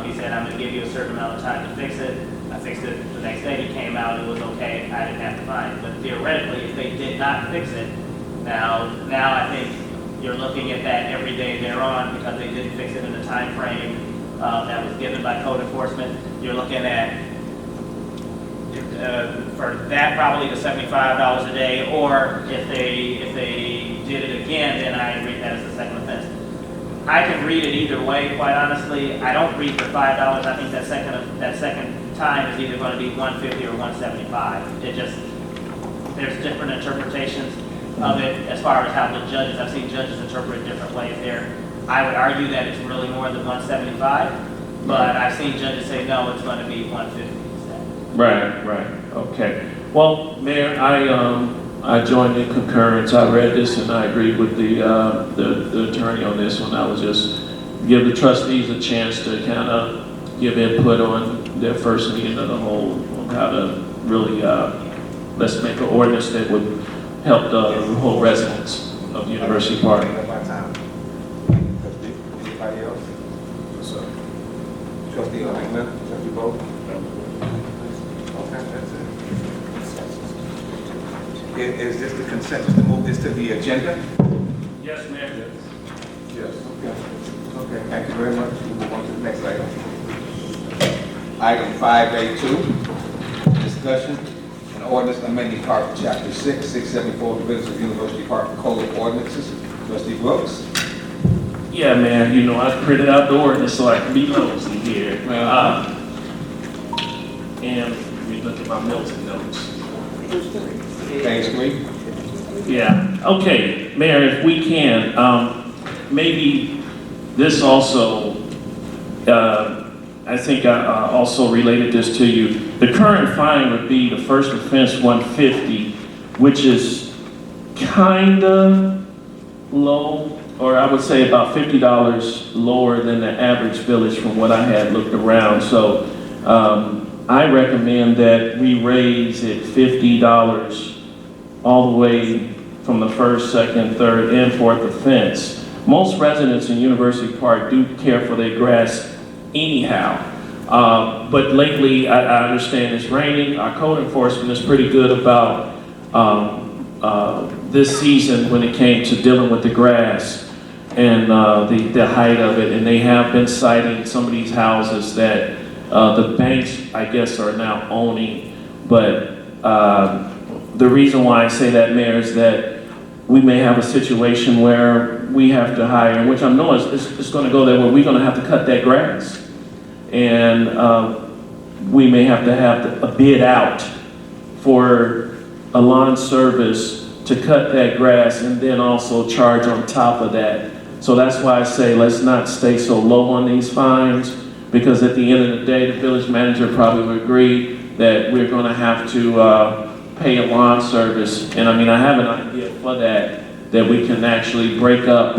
S19: He said, I'm going to give you a certain amount of time to fix it. I fixed it the next day. He came out, it was okay. I didn't have to fine. But theoretically, if they did not fix it, now I think you're looking at that every day thereon because they didn't fix it in the time frame that was given by code enforcement. You're looking at, for that, probably the $75 a day, or if they did it again, then I read that as a second offense. I can read it either way, quite honestly. I don't read for $5. I think that second time is either going to be $150 or $175. It just, there's different interpretations of it as far as how the judges, I've seen judges interpret different ways there. I would argue that it's really more than $175, but I've seen judges say, no, it's going to be $150 instead.
S14: Right, okay. Well, Mayor, I joined in concurrence. I read this and I agreed with the attorney on this one. I would just give the trustees a chance to kind of give input on their first meeting of the whole, on how to really, let's make an ordinance that would help the whole residents of University Park.
S1: Anybody else? Trustee O'Hagan, trustee Bo? Okay, that's it. Is this the consensus to move this to the agenda?
S14: Yes, Mayor.
S1: Yes. Okay, thank you very much. We'll move on to the next item. Item 5A2, discussion and ordinance amending Part Chapter 6, 674 of the Village of University Park Code of Ordinances. Trustee Brooks?
S14: Yeah, man, you know, I printed out the ordinance so I can be nosy here. And let me look at my Milton notes.
S1: Page 3.
S14: Yeah, okay, Mayor, if we can, maybe this also, I think I also related this to you. The current fine would be the first offense $150, which is kinda low, or I would say about $50 lower than the average village from what I had looked around. So I recommend that we raise it $50 all the way from the first, second, third, and fourth offense. Most residents in University Park do care for their grass anyhow. But lately, I understand it's raining. Our code enforcement is pretty good about this season when it came to dealing with the grass and the height of it. And they have been citing some of these houses that the banks, I guess, are now owning. But the reason why I say that, Mayor, is that we may have a situation where we have to hire, which I know it's going to go there, where we're going to have to cut that grass. And we may have to have a bid out for a lawn service to cut that grass and then also charge on top of that. So that's why I say let's not stay so low on these fines, because at the end of the day, the village manager probably would agree that we're going to have to pay a lawn service. And I mean, I have an idea for that we can actually break up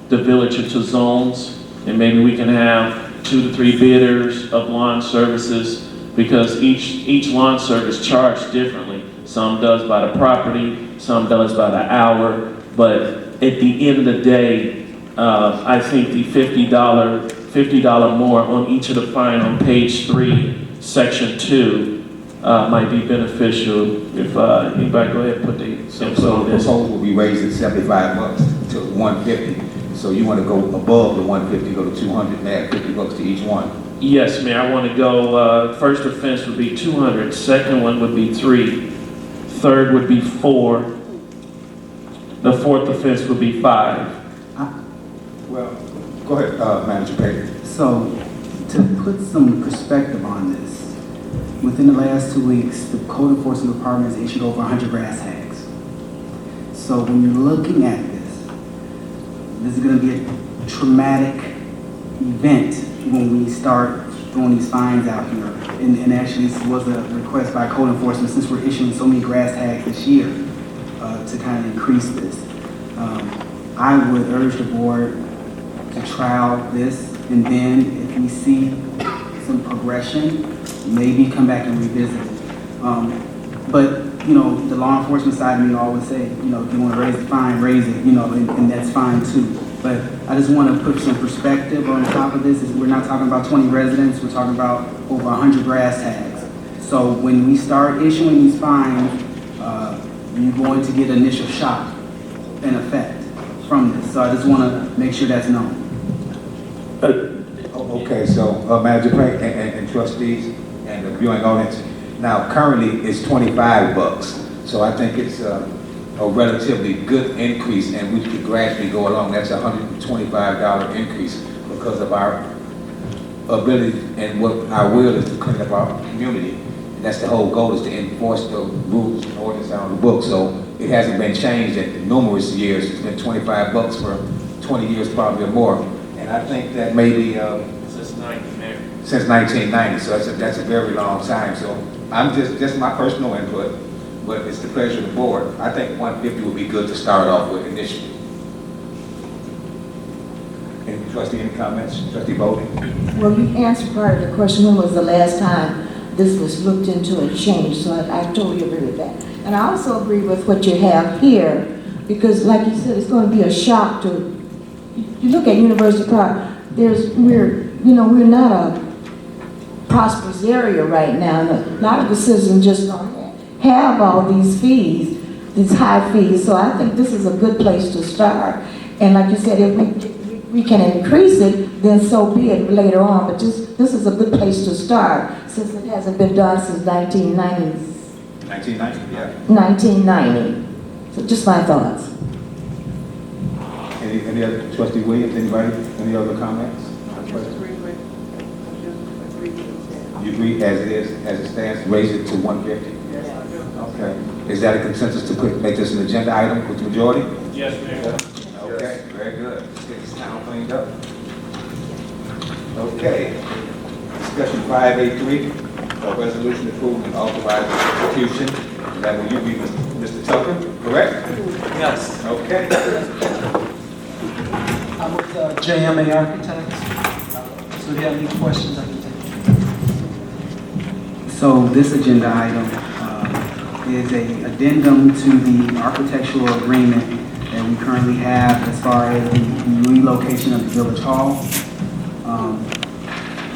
S14: the village into zones, and maybe we can have 2 to 3 bidders of lawn services, because each lawn service charged differently. Some does by the property, some does by the hour, but at the end of the day, I think the $50 more on each of the fine on page 3, section 2, might be beneficial. If anybody go ahead and put the
S6: So the proposal will be raised at $75 to $150. So you want to go above the $150, go to $200, and add $50 to each one?
S14: Yes, Mayor, I want to go, first offense would be $200, second one would be $3, third would be $4, the fourth offense would be $5.
S6: Well, go ahead, Manager Payne.
S10: So, to put some perspective on this, within the last 2 weeks, the code enforcement department has issued over 100 grass tags. So when you're looking at this is going to be a traumatic event when we start throwing these fines out here. And actually, this was a request by code enforcement, since we're issuing so many grass tags this year, to kind of increase this. I would urge the board to trial this, and then if we see some progression, maybe come back and revisit it. But, you know, the law enforcement side of me always say, you know, if you want to raise the fine, raise it, you know, and that's fine too. But I just want to put some perspective on top of this. We're not talking about 20 residents, we're talking about over 100 grass tags. So when we start issuing these fines, you're going to get initial shock and effect from this. So I just want to make sure that's known.
S6: Okay, so Manager Frank and trustees and the viewing audience, now currently it's $25, so I think it's a relatively good increase, and we could gradually go along. That's a $125 increase because of our ability and what our will is to clean up our community. And that's the whole goal, is to enforce the rules and ordinance on the book. So it hasn't been changed in numerous years. It's been $25 for 20 years, probably or more. And I think that maybe since 1990, so that's a very long time. So I'm just my personal input, but it's the pleasure of the board. I think 150 would be good to start off with initially. Any trustee, any comments? Trustee Bowden?
S20: Well, you answered part of the question. When was the last time this was looked into and changed? So I totally agree with that. And I also agree with what you have here, because like you said, it's going to be a shock to, you look at University Park, we're not a prosperous area right now. And a lot of the citizens just don't have all these fees, these high fees. So I think this is a good place to start. And like you said, if we can increase it, then so be it later on. But this is a good place to start, since it hasn't been done since 1990.
S6: 1990, yeah.
S20: 1990. So just my thoughts.
S6: Any other, Trustee Williams, anybody, any other comments? You agree as it is, as it stands, raise it to 150?
S8: Yes, I do.
S6: Okay. Is that a consensus to make this an agenda item with the majority?
S19: Yes, Mayor.
S6: Okay, very good. Let's get this town cleaned up. Okay. Discussion 583, a resolution approving and authorizing execution. That will you be Mr. Tucker, correct?
S21: Yes.
S6: Okay.
S21: I'm with JMA Architects. So if you have any questions, I can take.
S10: So this agenda item is a addendum to the architectural agreement that we currently have as far as the relocation of the Village Hall.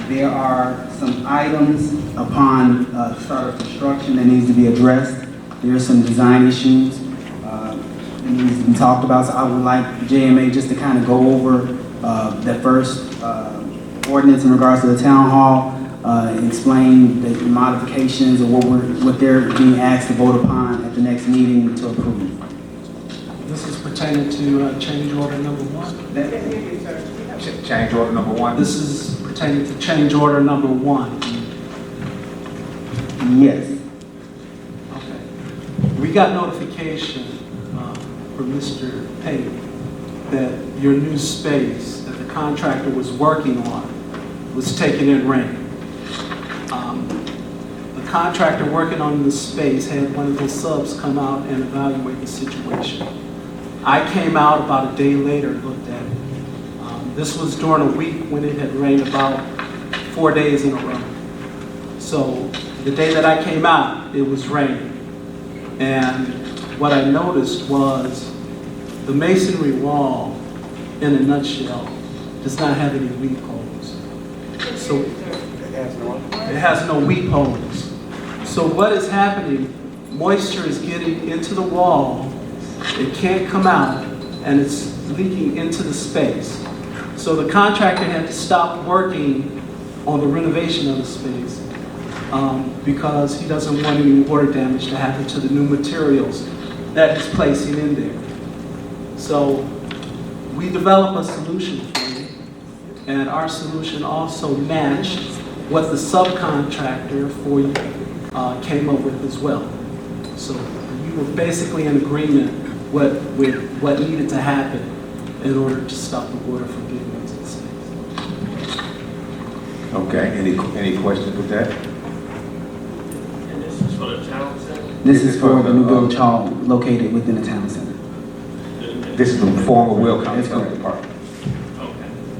S10: There are some items upon start of construction that needs to be addressed. There are some design issues that needs to be talked about. So I would like JMA just to kind of go over that first ordinance in regards to the town hall, explain the modifications of what they're being asked to vote upon at the next meeting to approve.
S21: This is pertaining to change order number 1.
S6: Change order number 1?
S21: This is pertaining to change order number 1.
S10: Yes.
S21: Okay. We got notification from Mr. Payne that your new space that the contractor was working on was taken in rain. The contractor working on this space had one of his subs come out and evaluate the situation. I came out about a day later and looked at it. This was during a week when it had rained about 4 days in a row. So the day that I came out, it was raining. And what I noticed was the masonry wall, in a nutshell, does not have any weep holes. So it has no weep holes. So what is happening, moisture is getting into the wall, it can't come out, and it's leaking into the space. So the contractor had to stop working on the renovation of the space because he doesn't want any water damage to happen to the new materials that he's placing in there. So we developed a solution for you, and our solution also matched what the subcontractor for you came up with as well. So you were basically in agreement with what needed to happen in order to stop the water from getting into the space.
S6: Okay, any questions with that?
S14: And this is for the town center?
S10: This is for the new village hall located within the town center.
S6: This is the former Will County Health Department.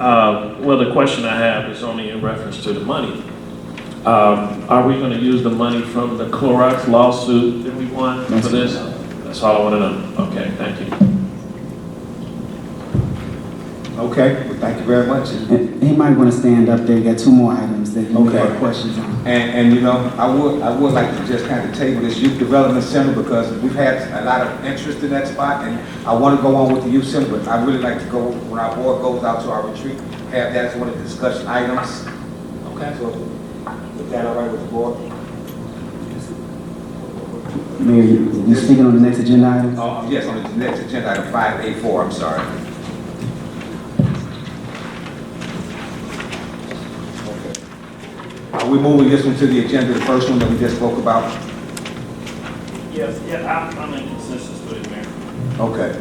S14: Well, the question I have is only in reference to the money. Are we going to use the money from the Clorox lawsuit that we won for this? That's all I want to know. Okay, thank you.
S6: Okay, well, thank you very much.
S10: And he might want to stand up there. You got two more items that you have questions on.
S6: And you know, I would like to just kind of table this youth development center because we've had a lot of interest in that spot, and I want to go on with the youth center, but I really like to go, when our board goes out to our retreat, have that as one of the discussion items. Okay. So, is that all right with the board?
S10: Mayor, you speaking on the next agenda item?
S6: Yes, on the next agenda item 5A4, I'm sorry. Are we moving this one to the agenda, the first one that we just spoke about?
S14: Yes, yeah, I'm in consensus with it, Mayor.
S6: Okay.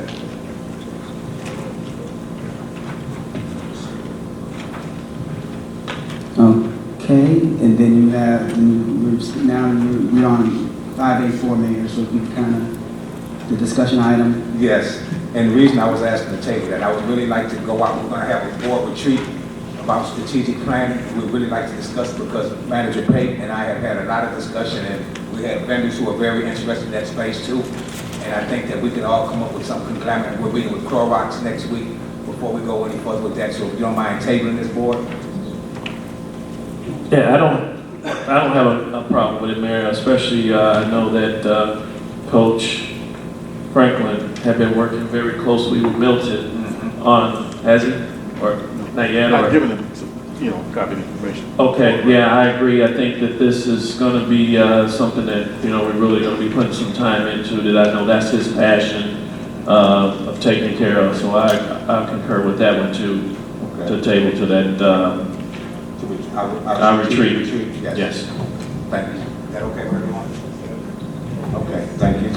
S10: Okay, and then you have, now we're on 5A4, Mayor, so if you kind of, the discussion item.
S6: Yes, and the reason I was asking to table that, I would really like to go out, we're gonna have a board retreat about strategic planning. We'd really like to discuss it because Manager Pate and I have had a lot of discussion, and we had vendors who are very interested in that space too. And I think that we can all come up with some conglomerate. We're meeting with Clorox next week before we go any further with that. So if you don't mind tabling this board.
S14: Yeah, I don't have a problem with it, Mayor, especially I know that Coach Franklin had been working very closely with Milton on, has he? Or not yet?
S12: I've given them some, copy of information.
S14: Okay, yeah, I agree. I think that this is going to be something that, we're really going to be putting some time into, that I know that's his passion of taking care of. So I concur with that one too, to table to that our retreat. Yes.
S6: Thank you. Is that okay for everyone? Okay, thank you.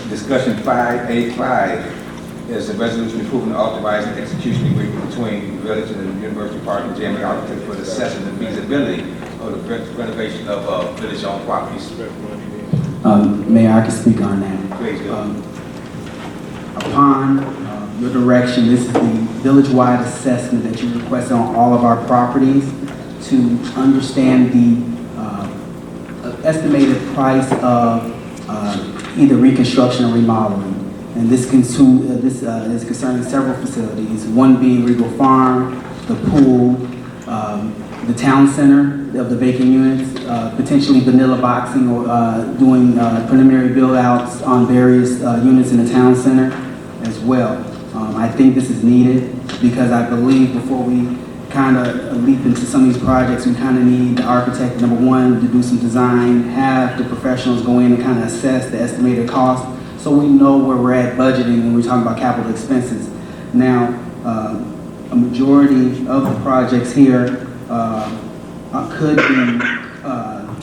S6: Discussion 5A5 is a resolution approving and authorizing execution agreement between the village and the University Park and Jamie Architect for the assessment and feasibility of the renovation of village-owned properties.
S10: Mayor, I can speak on that.
S6: Please do.
S10: Upon your direction, this is the village-wide assessment that you requested on all of our properties to understand the estimated price of either reconstruction or remodeling. And this is concerning several facilities, one being Regal Farm, the pool, the town center of the vacant units, potentially vanilla boxing or doing preliminary build-outs on various units in the town center as well. I think this is needed because I believe before we kind of leap into some of these projects, we kind of need the architect, number one, to do some design, have the professionals go in and kind of assess the estimated cost so we know where we're at budgeting when we're talking about capital expenses. Now, a majority of the projects here could be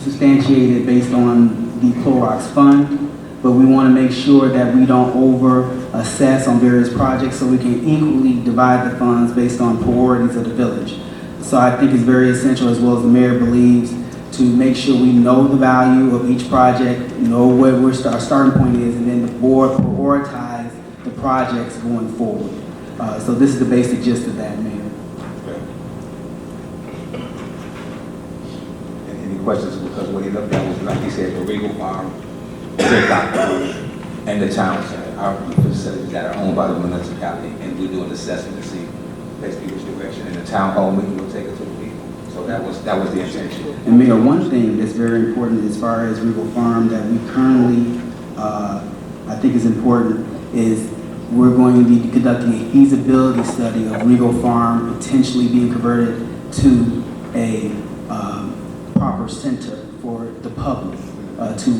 S10: substantiated based on the Clorox fund, but we want to make sure that we don't over-assess on various projects so we can equally divide the funds based on priorities of the village. So I think it's very essential, as well as the mayor believes, to make sure we know the value of each project, know where our starting point is, and then the board prioritize the projects going forward. So this is the basic gist of that, Mayor.
S6: Any questions? Because what he looked at was, like he said, the Regal Farm, and the town center, our facilities that are owned by the municipality, and we do an assessment to see basically which direction, and the town hall meeting will take it to the people. So that was the intention.
S10: And Mayor, one thing that's very important as far as Regal Farm that we currently, I think is important, is we're going to be conducting a feasibility study of Regal Farm potentially being converted to a proper center for the public to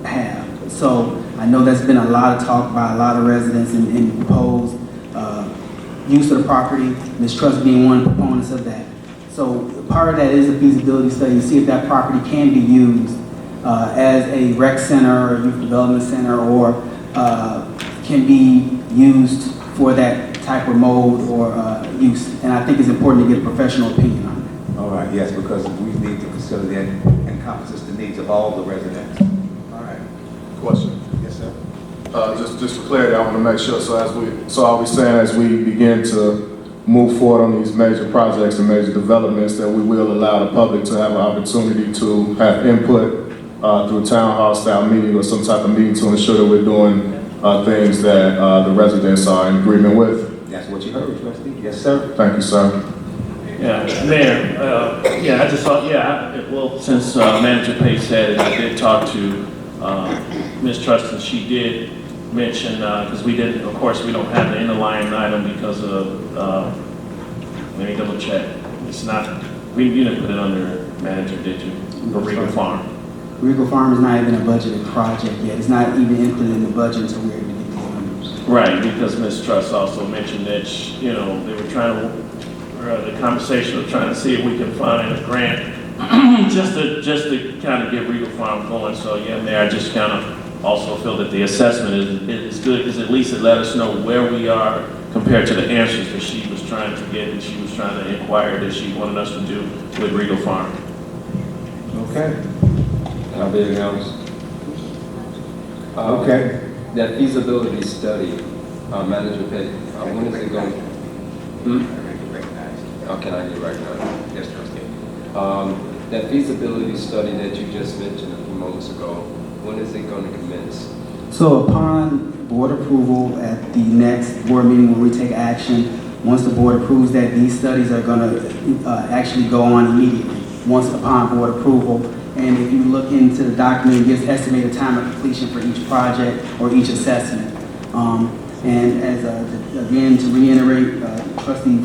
S10: have. So I know there's been a lot of talk by a lot of residents and proposed use of the property, Ms. Trust being one of the proponents of that. So part of that is a feasibility study to see if that property can be used as a rec center or youth development center, or can be used for that type of mode or use. And I think it's important to get a professional opinion on it.
S6: All right, yes, because we need to consider that encompasses the needs of all the residents. All right.
S9: Question.
S6: Yes, sir.
S9: Just for clarity, I want to make sure, so are we saying as we begin to move forward on these major projects and major developments that we will allow the public to have an opportunity to have input through town hall style meeting or some type of meeting to ensure that we're doing things that the residents are in agreement with?
S6: That's what you heard, trustee. Yes, sir.
S9: Thank you, sir.
S14: Yeah, Mayor, I just thought, well, since Manager Page said it, I did talk to Ms. Trustin. She did mention, because we didn't, of course, we don't have the underlying item because of, let me double check. It's not, you didn't put it under manager, did you? For Regal Farm.
S10: Regal Farm is not even a budgeted project yet. It's not even included in the budget until we're able to get these numbers.
S14: Right, because Ms. Truss also mentioned that, they were trying to, the conversation was trying to see if we can find a grant just to kind of get Regal Farm going. So yeah, Mayor, I just kind of also feel that the assessment is good, because at least it let us know where we are compared to the answers that she was trying to get, and she was trying to inquire that she wanted us to do with Regal Farm.
S6: Okay.
S3: I'll be announced.
S6: Okay.
S3: That feasibility study, Manager Page, when is it going? How can I get recognized? Yes, trustee. That feasibility study that you just mentioned a few moments ago, when is it going to commence?
S10: So upon board approval at the next board meeting when we take action, once the board approves that, these studies are going to actually go on immediately, once upon board approval. And if you look into the document, it gives estimated time of completion for each project or each assessment. And as again, to reiterate Trustee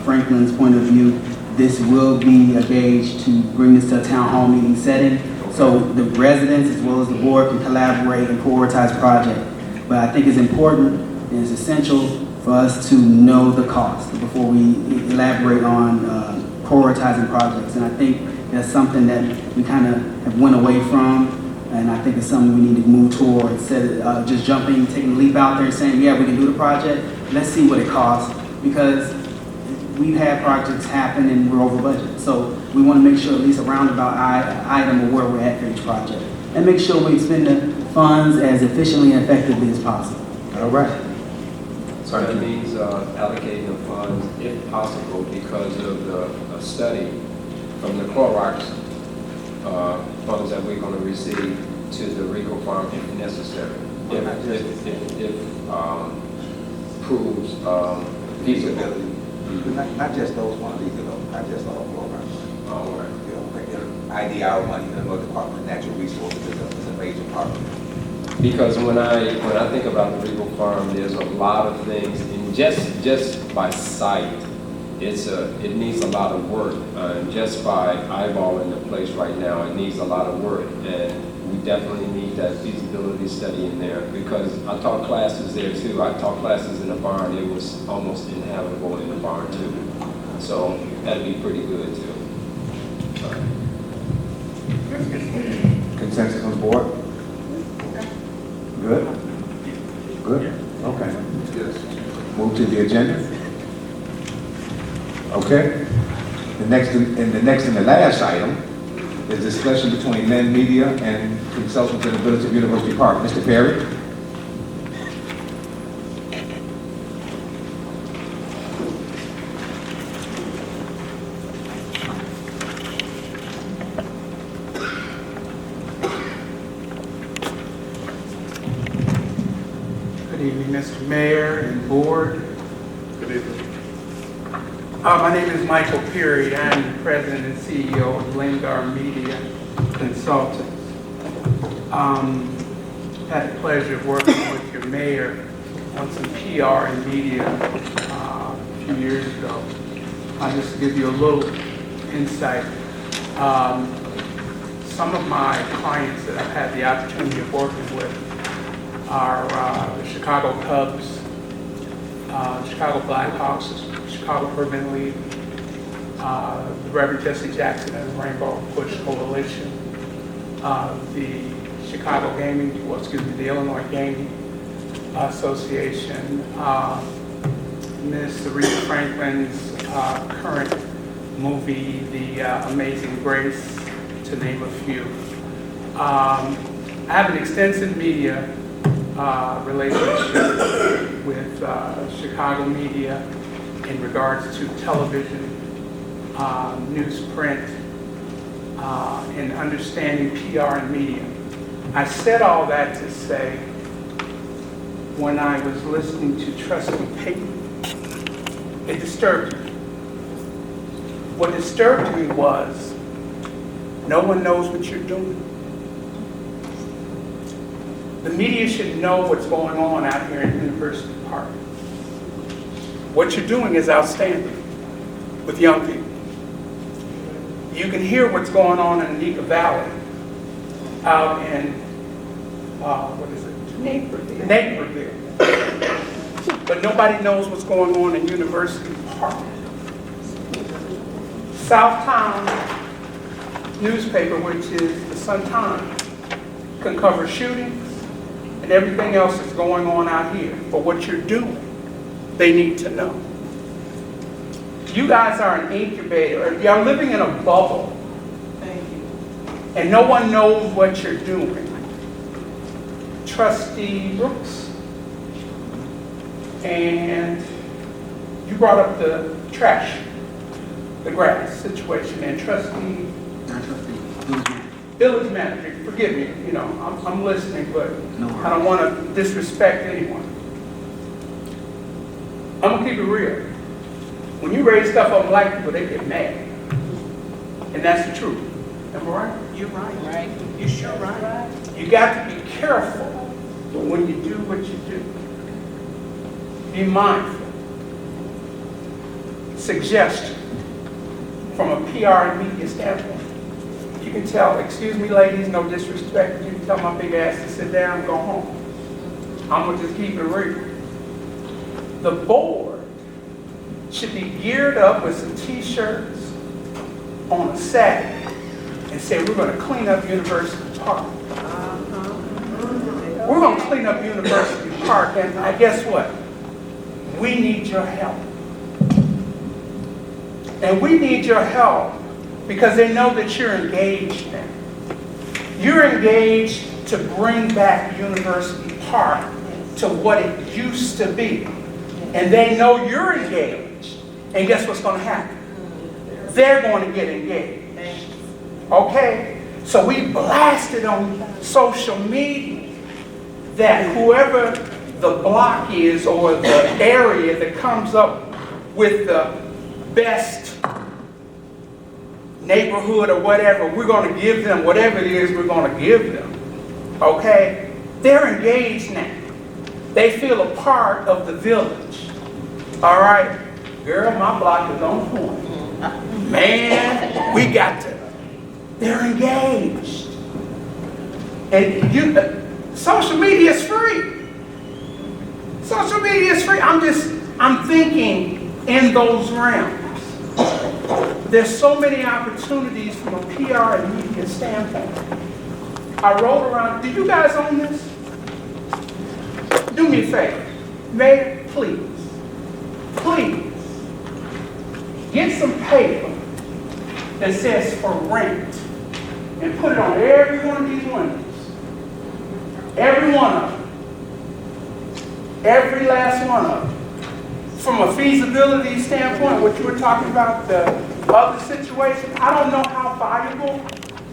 S10: Franklin's point of view, this will be a gauge to bring this to a town hall meeting setting, so the residents as well as the board can collaborate and prioritize project. But I think it's important and it's essential for us to know the cost before we elaborate on prioritizing projects. And I think that's something that we kind of have went away from. And I think it's something we need to move toward, instead of just jumping, taking a leap out there and saying, yeah, we can do the project, let's see what it costs. Because we've had projects happen and we're over budget. So we want to make sure at least a roundabout item of where we're at for each project. And make sure we expend the funds as efficiently and effectively as possible.
S6: All right.
S3: So that means allocating the funds, if possible, because of the study from the Clorox funds that we're going to receive to the Regal Farm if necessary. If proves feasibility.
S6: Not just those ones either, though. Not just all programs.
S3: All right.
S6: IDR money, the North Department of Natural Resources is a major part of it.
S3: Because when I think about the Regal Farm, there's a lot of things, and just by sight, it needs a lot of work. Just by eyeballing the place right now, it needs a lot of work, and we definitely need that feasibility study in there, because I taught classes there too. I taught classes in the barn. It was almost inhabitable in the barn too. So that'd be pretty good too.
S6: Consensus on the board? Good? Good? Okay. Move to the agenda? Okay. The next and the last item is discussion between Lynn Media and consultants in the Village of University Park. Mr. Perry?
S21: Good evening, Mr. Mayor and Board.
S12: Good evening.
S21: My name is Michael Perry. I'm the President and CEO of Lingar Media Consultants. Had the pleasure of working with your mayor on some PR and media a few years ago. Just to give you a little insight, some of my clients that I've had the opportunity of working with are the Chicago Cubs, Chicago Blackhawks, Chicago Urban League, the Reverend Jesse Jackson and the Rainbow Push Coalition, the Chicago Gaming, the Illinois Gaming Association, Ms. Aretha Franklin's current movie, The Amazing Grace, to name a few. I have an extensive media relationship with Chicago media in regards to television, newsprint, and understanding PR and media. I said all that to say, when I was listening to Trustee Payton, it disturbed me. What disturbed me was, no one knows what you're doing. The media should know what's going on out here in University Park. What you're doing is outstanding with young people. You can hear what's going on in Nika Valley, out in, Naperville. But nobody knows what's going on in University Park. Southtown newspaper, which is the Sun-Times, can cover shootings and everything else that's going on out here. But what you're doing, they need to know. You guys are an incubator. You're living in a bubble. Thank you. And no one knows what you're doing. Trustee Brooks, and you brought up the trash, the grass situation, and village manager, forgive me, you know, I'm listening, but I don't want to disrespect anyone. I'm gonna keep it real. When you raise stuff on black people, they get mad. And that's the truth. Am I right? You're right. You're sure right. You got to be careful when you do what you do. Be mindful. Suggestion from a PR and media standpoint. You can tell, excuse me ladies, no disrespect, you can tell my big ass to sit down and go home. I'm gonna just keep it real. The board should be geared up with some t-shirts on a Saturday and say, we're gonna clean up University Park. We're gonna clean up University Park, and guess what? We need your help. And we need your help because they know that you're engaged now. You're engaged to bring back University Park to what it used to be. And they know you're engaged. And guess what's going to happen? They're going to get engaged. Okay? So we blasted on social media that whoever the block is or the area that comes up with the best neighborhood or whatever, we're going to give them whatever it is we're going to give them. Okay? They're engaged now. They feel a part of the village. All right? Girl, my block is on point. Man, we got to. They're engaged. And social media is free. Social media is free. I'm thinking in those realms. There's so many opportunities from a PR and media standpoint. I rolled around. Do you guys own this? Do me a favor. Mayor, please. Please. Get some paper that says for rent and put it on every one of these windows. Every one of them. Every last one of them. From a feasibility standpoint, what you were talking about, the other situation, I don't know how valuable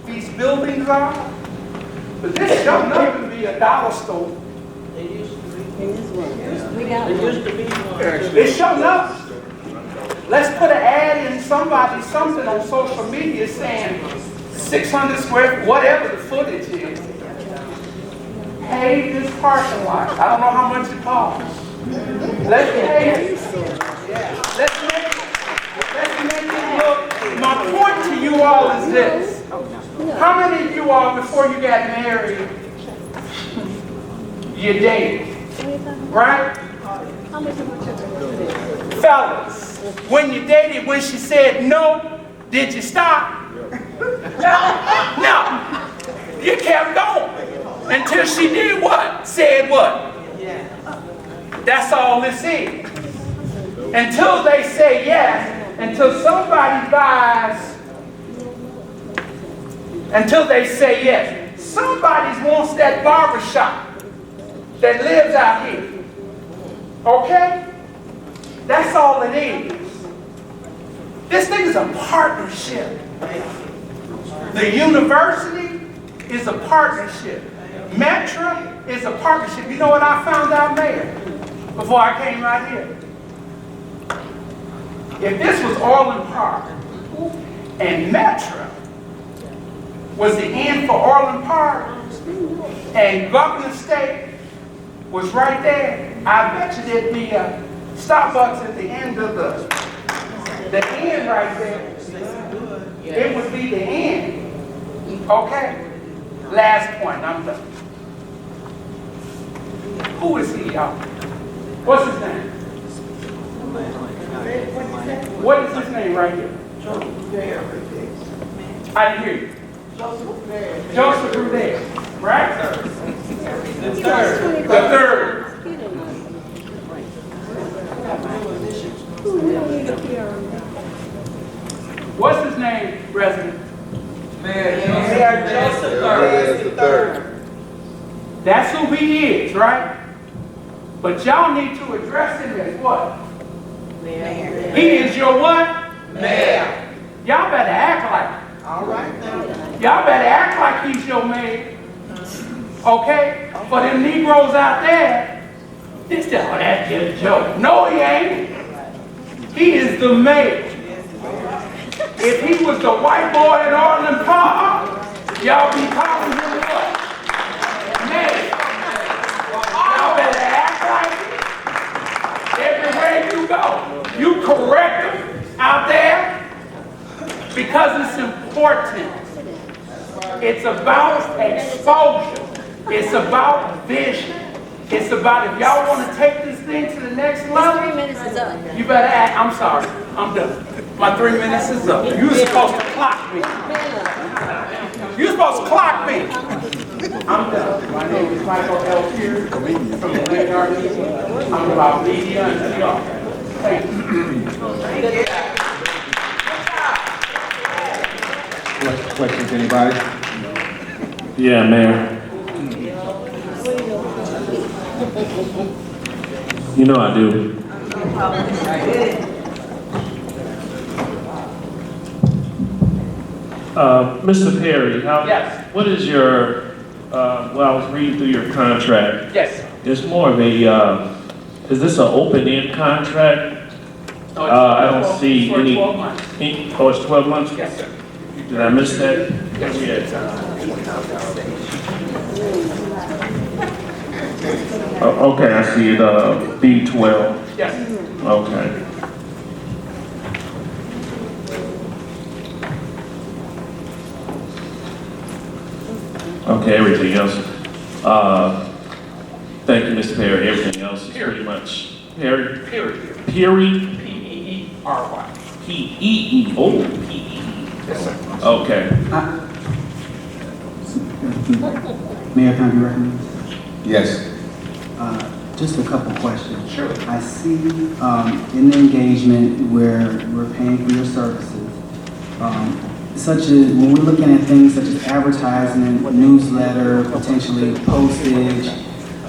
S21: these buildings are, but this showing up to be a dollar store.
S18: It used to be. It used to be one.
S21: It's showing up. Let's put an ad in something on social media saying 600 square, whatever the footage is. Pay this parking lot. I don't know how much it costs. Let's pay it. Let's make it look. My point to you all is this. How many of you all, before you got married, you dated? Right? Fellas,
S2: When you dated, when she said no, did you stop? No. You kept going until she did what? Said what? That's all this is. Until they say yes, until somebody buys, until they say yes. Somebody wants that barber shop that lives out here. Okay? That's all it is. This thing is a partnership. The university is a partnership. Metro is a partnership. You know what I found out, Mayor, before I came out here? If this was Orland Park and Metro was the end for Orland Park and Governor State was right there, I bet you there'd be a Starbucks at the end of the end right there. It would be the end. Okay? Last point, I'm done. Who is he, y'all? What's his name? What is his name right here? I didn't hear you. Joseph Rudell, right? The third. What's his name, President? Mayor Joseph III. That's who he is, right? But y'all need to address him as what? Mayor. He is your what? Mayor. Y'all better act like it. All right now. Y'all better act like he's your mayor. Okay? For them Negroes out there, this is that's just a joke. No, he ain't. He is the mayor. If he was the white boy in Orland Park, y'all be calling him what? Mayor. Y'all better act like it. Everywhere you go, you correct them out there because it's important. It's about exposure. It's about vision. It's about if y'all want to take this thing to the next level. 3 minutes is up. You better act. I'm sorry. I'm done. My 3 minutes is up. You were supposed to clock me. You were supposed to clock me. I'm done. My name is Michael L. Pierce from the NRC. I'm about media and PR. Thank you.
S6: Questions, anybody?
S14: Yeah, Mayor. You know I do. Mr. Perry,
S2: Yes.
S14: what is your, well, I was reading through your contract.
S2: Yes.
S14: It's more of a, is this an open-end contract?
S2: No,
S14: I don't see
S2: for
S14: any.
S2: 12 months.
S14: Oh, it's 12 months?
S2: Yes, sir.
S14: Did I miss that?
S2: Yes,
S14: Okay, I see it, B12.
S2: Yes.
S14: Okay. Okay, everything else. Thank you, Mr. Perry. Everything else is pretty much Perry.
S2: Period.
S14: Perry.
S2: P-E-E-R-Y.
S14: P-E-E. Oh, P-E-E.
S2: Yes, sir.
S14: Okay.
S10: Mayor, can I be recommended?
S6: Yes.
S10: Just a couple questions.
S2: Sure.
S10: I see in the engagement where we're paying for your services, such as when we're looking at things such as advertising, newsletter, potentially postage,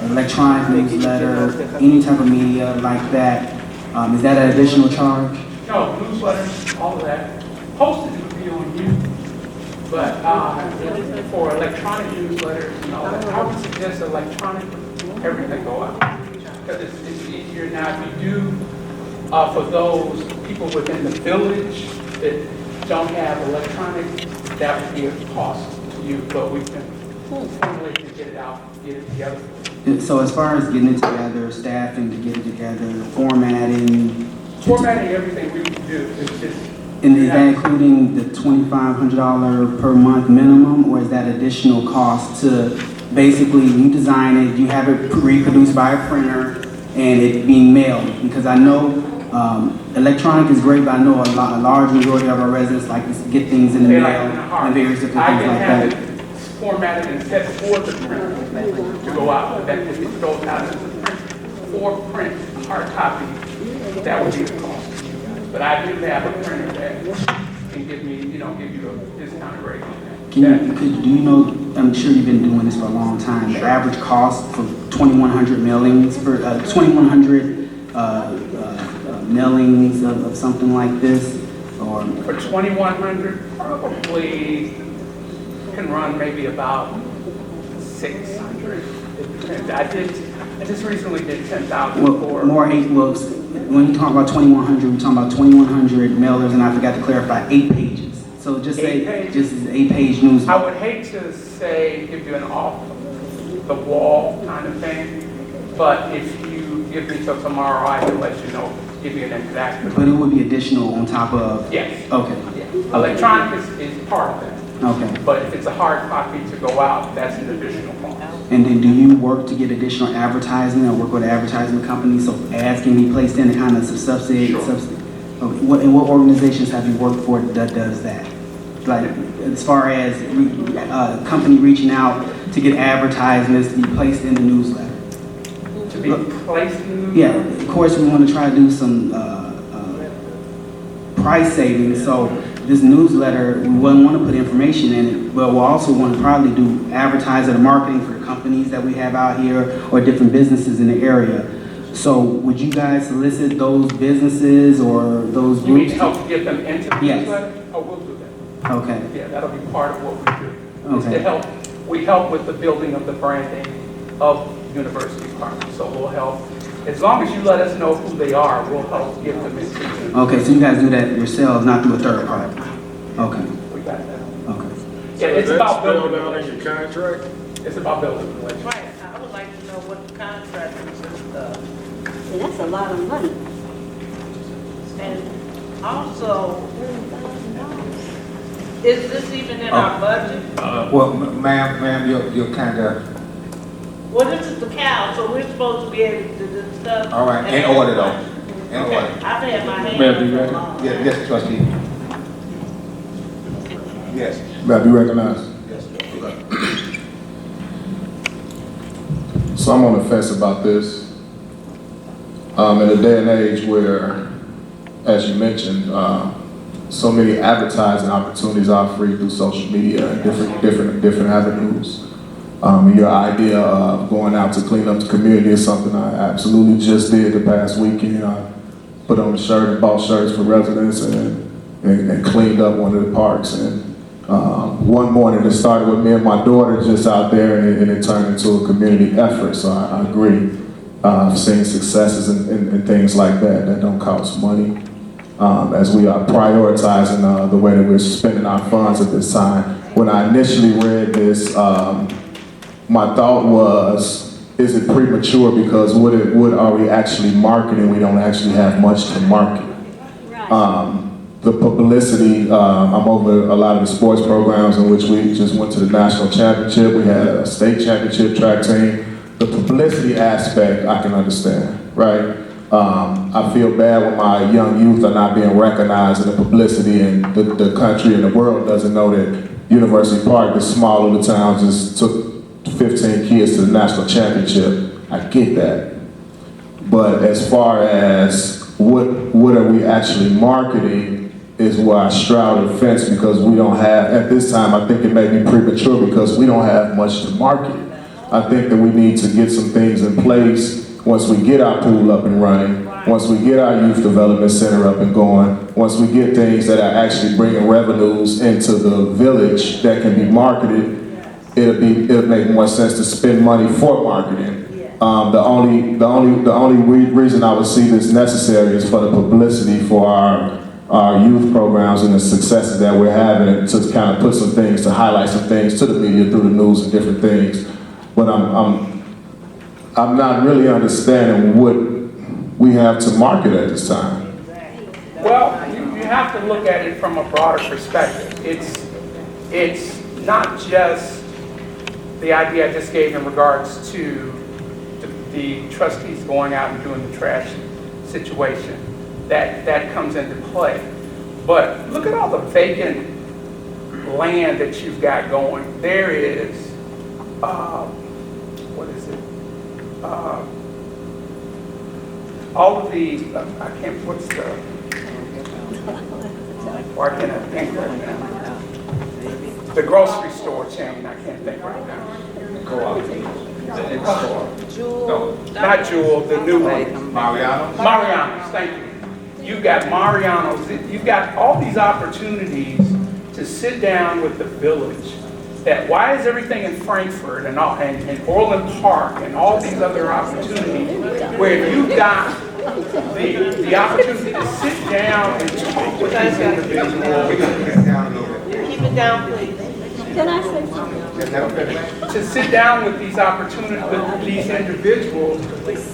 S10: electronic newsletter, any type of media like that, is that an additional charge?
S2: No, newsletters, all of that. Postage would be on you. But for electronic newsletters, no, I would suggest electronic, everything go out. Because it's easier now if you do, for those people within the village that don't have electronic, that would be a cost to you, but we can formulate to get it out, get it together.
S10: So as far as getting it together, staffing to get it together, formatting.
S2: Formatting everything we would do is just.
S10: And is that including the $2,500 per month minimum, or is that additional cost to basically you design it, you have it reproduced by a printer, and it being mailed? Because I know Electronic is great, but I know a large majority of our residents like to get things in the
S2: They
S10: mail
S2: like it in the hard.
S10: and various different
S2: I
S10: things
S2: can
S10: like
S2: have
S10: that.
S2: it formatted and set for the printer to go out. That if it goes out as a print, for print, hard copy, that would be the cost. But I do have a printer that can give me, give you a discounted rate on that.
S10: Do you know, I'm sure you've been doing this for a long time, the average cost for 2,100 mailings, for 2,100 mailings of something like this? Or
S2: For 2,100, probably can run maybe about 600. It depends. I just recently did 10,000 for.
S10: When you talk about 2,100, we're talking about 2,100 mailers, and I forgot to clarify, 8 pages. So just say, just an 8-page newsletter.
S2: I would hate to say, give you an off-the-wall kind of thing, but if you give me till tomorrow, I can let you know, give you an exact.
S10: But it would be additional on top of?
S2: Yes.
S10: Okay.
S2: Yeah. Electronic is part of that.
S10: Okay.
S2: But if it's a hard copy to go out, that's an additional cost.
S10: And then do you work to get additional advertising or work with an advertising company so ads can be placed in to kind of subsidiate?
S2: Sure.
S10: Okay. What organizations have you worked for that does that? Like as far as a company reaching out to get advertisements to be placed in the newsletter?
S2: To be placed in the newsletter?
S10: Yeah, of course we want to try to do some price savings, so this newsletter, we wouldn't want to put information in it, but we'll also want to probably do advertising or marketing for the companies that we have out here or different businesses in the area. So would you guys solicit those businesses or those
S2: You mean
S10: groups?
S2: help get them into the
S10: Yes.
S2: newsletter? Oh, we'll do that.
S10: Okay.
S2: Yeah, that'll be part of what we do. Is
S10: Okay.
S2: to help, we help with the building of the branding of University Park. So we'll help, as long as you let us know who they are, we'll help get them into the.
S10: Okay, so you guys do that yourselves, not through a third party? Okay.
S2: We got that.
S10: Okay.
S2: Yeah, it's about building
S4: down in
S2: relationships.
S4: your contract?
S2: It's about building relationships.
S17: Right, I would like to know what the contract consists of.
S5: That's a lot of money.
S17: And also, is this even in our budget?
S6: Well, ma'am, you're kind of,
S17: Well, this is the cow, so we're supposed to be able to discuss.
S6: all right, in order though, in order.
S17: I've had my hand
S14: Ma'am,
S17: up
S14: do you
S17: for
S14: ready?
S17: long.
S6: Yes, trustee. Yes.
S9: May I be recognized?
S6: Yes.
S9: So I'm on the fence about this. In a day and age where, as you mentioned, so many advertising opportunities are free through social media and different avenues. Your idea of going out to clean up the community is something I absolutely just did the past weekend. I put on a shirt and bought shirts for residents and cleaned up one of the parks. And one morning it started with me and my daughter just out there, and it turned into a community effort. So I agree. I've seen successes and things like that don't cost money. As we are prioritizing the way that we're spending our funds at this time. When I initially read this, my thought was, is it premature because what are we actually marketing? We don't actually have much to market. The publicity, I'm over a lot of the sports programs in which we just went to the national championship. We had a state championship track team. The publicity aspect I can understand, right? I feel bad when my young youth are not being recognized in the publicity, and the country and the world doesn't know that University Park, this small little town, just took 15 kids to the national championship. I get that. But as far as what are we actually marketing is where I straddle the fence, because we don't have, at this time, I think it may be premature because we don't have much to market. I think that we need to get some things in place once we get our pool up and running, once we get our youth development center up and going, once we get things that are actually bringing revenues into the village that can be marketed, it'll make more sense to spend money for marketing. The only reason I would see this necessary is for the publicity for our youth programs and the successes that we're having, to kind of put some things, to highlight some things to the media through the news and different things. But I'm not really understanding what we have to market at this time.
S2: Well, you have to look at it from a broader perspective. It's not just the idea I just gave in regards to the trustees going out and doing the trash situation. that comes into play. But look at all the vacant land that you've got going. There is, what is it? All of the, I can't, what's the, why can't I think right now? The grocery store chain, I can't think right now. No, not Jewel, the new one.
S1: Mariano's?
S2: Mariano's, thank you. You've got Mariano's, you've got all these opportunities to sit down with the village. That why is everything in Frankfurt and Orland Park and all these other opportunities where you've got the opportunity to sit down and talk with these individuals.
S11: Keep it down, please.
S5: Can I say something?
S2: To sit down with these opportunities, with these individuals,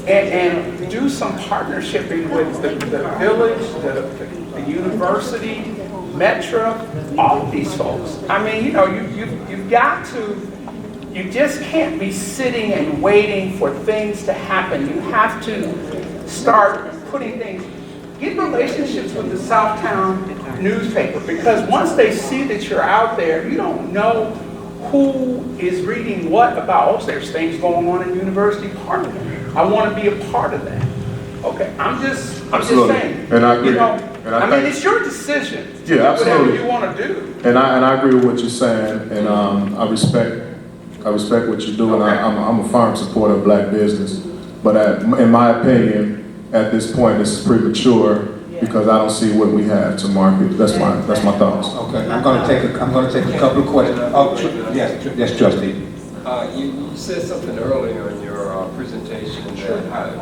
S2: and do some partnershiping with the village, the university, Metro, all of these folks. I mean, you know, you've got to, you just can't be sitting and waiting for things to happen. You have to start putting things, get relationships with the Southtown newspaper, because once they see that you're out there, you don't know who is reading what about, oh, there's things going on in University Park. I want to be a part of that. Okay, I'm just saying.
S9: And I agree.
S2: You know,
S9: and
S2: I mean, it's your decision to do
S9: absolutely.
S2: whatever you want to do.
S9: And I agree with what you're saying, and I respect what you're doing.
S2: Okay.
S9: I'm a firm supporter of black business, but in my opinion, at this point, this is premature because I don't see what we have to market. That's my thoughts.
S6: Okay, I'm gonna take a couple of questions. Oh, yes, trustee.
S3: You said something earlier in your presentation that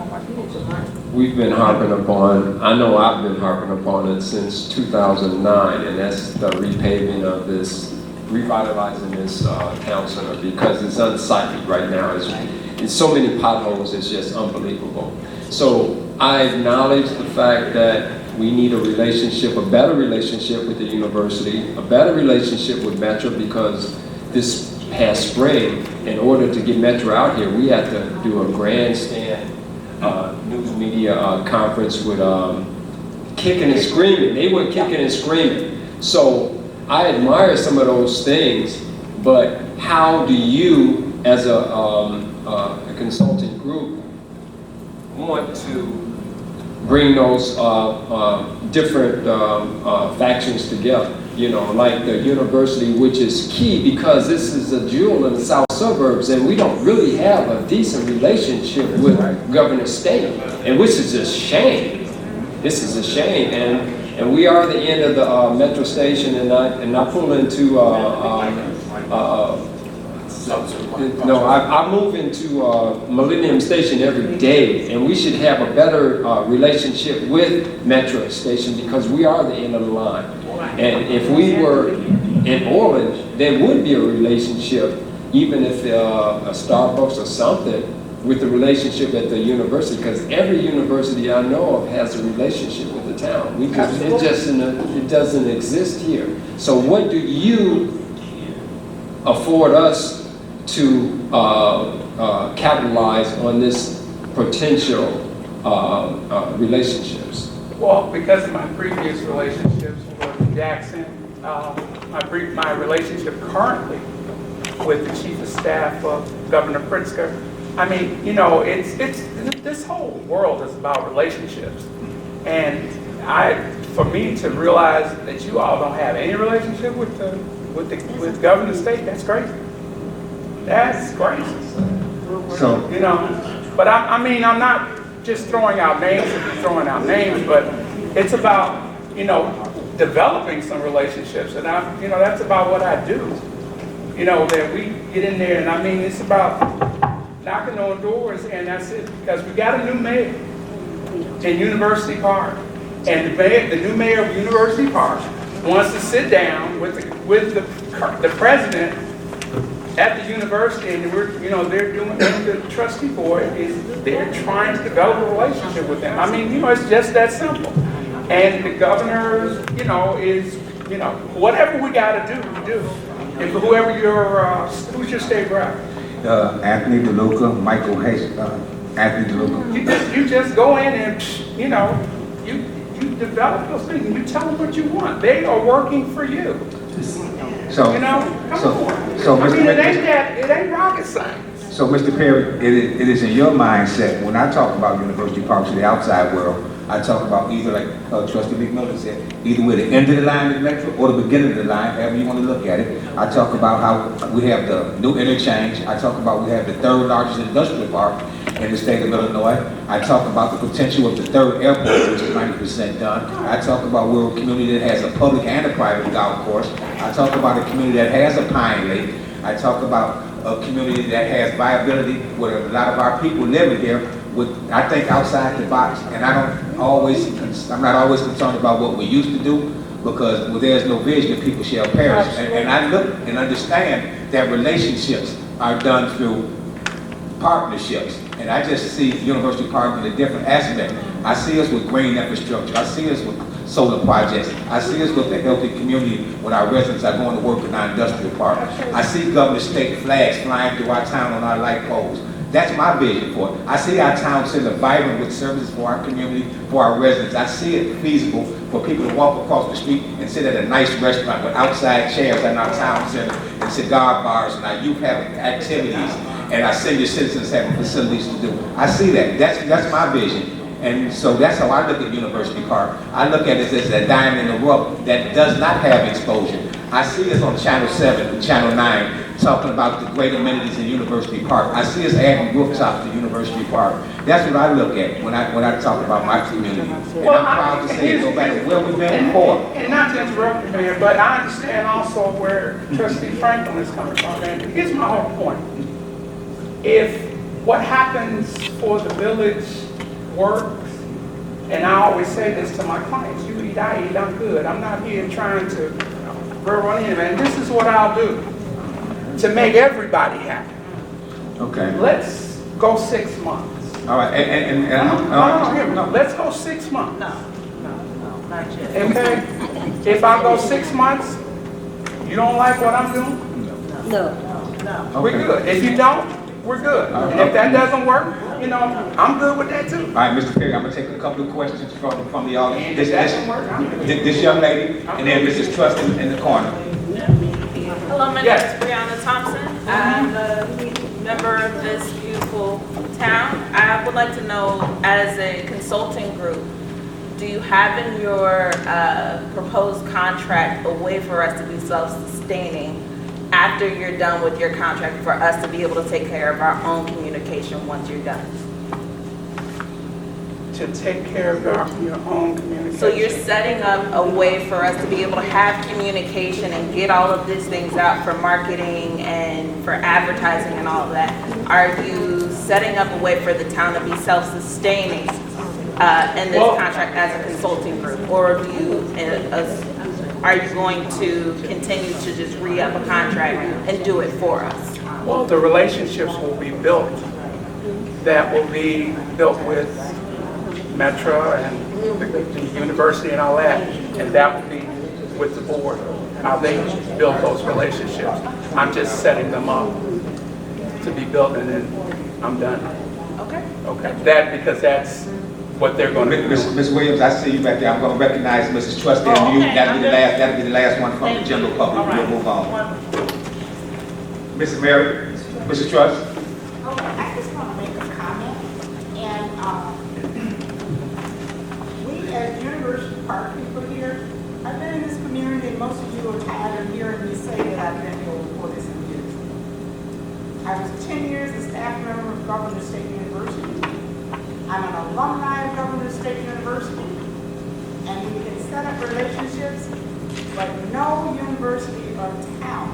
S3: we've been harping upon. I know I've been harping upon it since 2009, and that's the repaving of this, revitalizing this town center, because it's unsightly right now. It's so many potholes, it's just unbelievable. So I acknowledge the fact that we need a relationship, a better relationship with the university, a better relationship with Metro, because this past spring, in order to get Metro out here, we had to do a grandstand news media conference with kicking and screaming. They were kicking and screaming. So I admire some of those things, but how do you, as a consulting group, want to bring those different factions together? You know, like the university, which is key because this is a jewel in the south suburbs, and we don't really have a decent relationship with Governor State, and which is a shame. This is a shame, and we are the end of the metro station, and I pull into I move into Millennium Station every day, and we should have a better relationship with Metro Station because we are the end of the line. And if we were in Orange, there would be a relationship, even if a Starbucks or something, with the relationship at the university, because every university I know of has a relationship with the town. It doesn't exist here. So what do you afford us to capitalize on this potential relationships?
S2: Well, because of my previous relationships with Jackson, my relationship currently with the Chief of Staff of Governor Pritzker, I mean, you know, it's this whole world is about relationships. And for me to realize that you all don't have any relationship with Governor State, that's crazy. That's crazy.
S6: So,
S2: you know, but I mean, I'm not just throwing out names to be throwing out names, but it's about, you know, developing some relationships, and that's about what I do. You know, that we get in there, and I mean, it's about knocking on doors, and that's it. Because we got a new mayor in University Park, and the new mayor of University Park wants to sit down with the president at the university, and they're doing, the trustee board they're trying to develop a relationship with them. I mean, you know, it's just that simple. And the governor, is whatever we got to do, we do. If whoever who's your state rep?
S6: Anthony DeLuca, Michael Hayes, Anthony DeLuca.
S2: You just go in and you develop those things, and you tell them what you want. They are working for you.
S6: So,
S2: You know, come on.
S6: so,
S2: I mean,
S6: Mr.
S2: it ain't rocket science.
S6: So, Mr. Perry, it is in your mindset, when I talk about University Park to the outside world, I talk about either, like Trustee McMillan said, either we're the end of the line in Metro or the beginning of the line, however you want to look at it. I talk about how we have the new interchange. I talk about we have the third largest industrial park in the state of Illinois. I talk about the potential of the third airport, which is 90% done. I talk about we're a community that has a public and a private golf course. I talk about a community that has a pine lake. I talk about a community that has viability, where a lot of our people living here with, I think, outside the box. And I'm not always concerned about what we used to do, because where there's no vision, people shall perish. And I look and understand that relationships are done through partnerships. And I just see University Park in a different aspect. I see us with green infrastructure. I see us with solar projects. I see us with a healthy community when our residents are going to work in our industrial park. I see government state flags flying through our town on our light poles. That's my vision for it. I see our town center vibrant with services for our community, for our residents. I see it feasible for people to walk across the street and sit at a nice restaurant with outside chairs in our town center and cigar bars, and our youth having activities and our senior citizens having facilities to do. I see that. That's my vision. And so that's how I look at University Park. I look at it as a diamond in the rough that does not have exposure. I see us on Channel 7, Channel 9, talking about the great amenities in University Park. I see us adding rooftops to University Park. That's what I look at when I talk about my community. And I'm proud to say, no matter where we've been before.
S2: And not to interrupt you, Mayor, but I understand also where Trustee Franklin is coming from. And here's my whole point. If what happens for the village works, and I always say this to my clients, you eat, I eat, I'm good. I'm not here trying to grow on him, and this is what I'll do to make everybody happy.
S6: Okay.
S2: Let's go 6 months.
S6: All right,
S2: No, let's go 6 months.
S11: No, not yet.
S2: Okay? If I go 6 months, you don't like what I'm doing?
S11: No.
S2: We're good. If you don't, we're good. And if that doesn't work, you know, I'm good with that too.
S6: All right, Mr. Perry, I'm gonna take a couple of questions from the audience.
S2: And if that doesn't work, I'm good.
S6: This young lady, and then Mrs. Trustin in the corner.
S11: Hello, my name is Brianna Thompson. I'm a member of this beautiful town. I would like to know, as a consulting group, do you have in your proposed contract a way for us to be self-sustaining after you're done with your contract, for us to be able to take care of our own communication once you're done?
S2: To take care of your own communication.
S11: So you're setting up a way for us to be able to have communication and get all of these things out for marketing and for advertising and all of that. Are you setting up a way for the town to be self-sustaining in this contract as a consulting group? Or are you going to continue to just re-up a contract and do it for us?
S2: Well, the relationships will be built. That will be built with Metro and the university and all that, and that will be with the board, how they build those relationships. I'm just setting them up to be built, and then I'm done. Okay. Because that's what they're going to do.
S6: Ms. Williams, I see you back there. I'm going to recognize Mrs. Trusty and you. That'll be the last one from the general public. We'll move on. Mrs. Mary, Mrs. Trust.
S15: Okay, I just want to make a comment. And we as University Park people here, I've been in this community, and most of you are tired of hearing me say that I've been here for 40 some years. I was 10 years a staff member of Governor State University. I'm an alumni of Governor State University, and we can set up relationships, but no university or town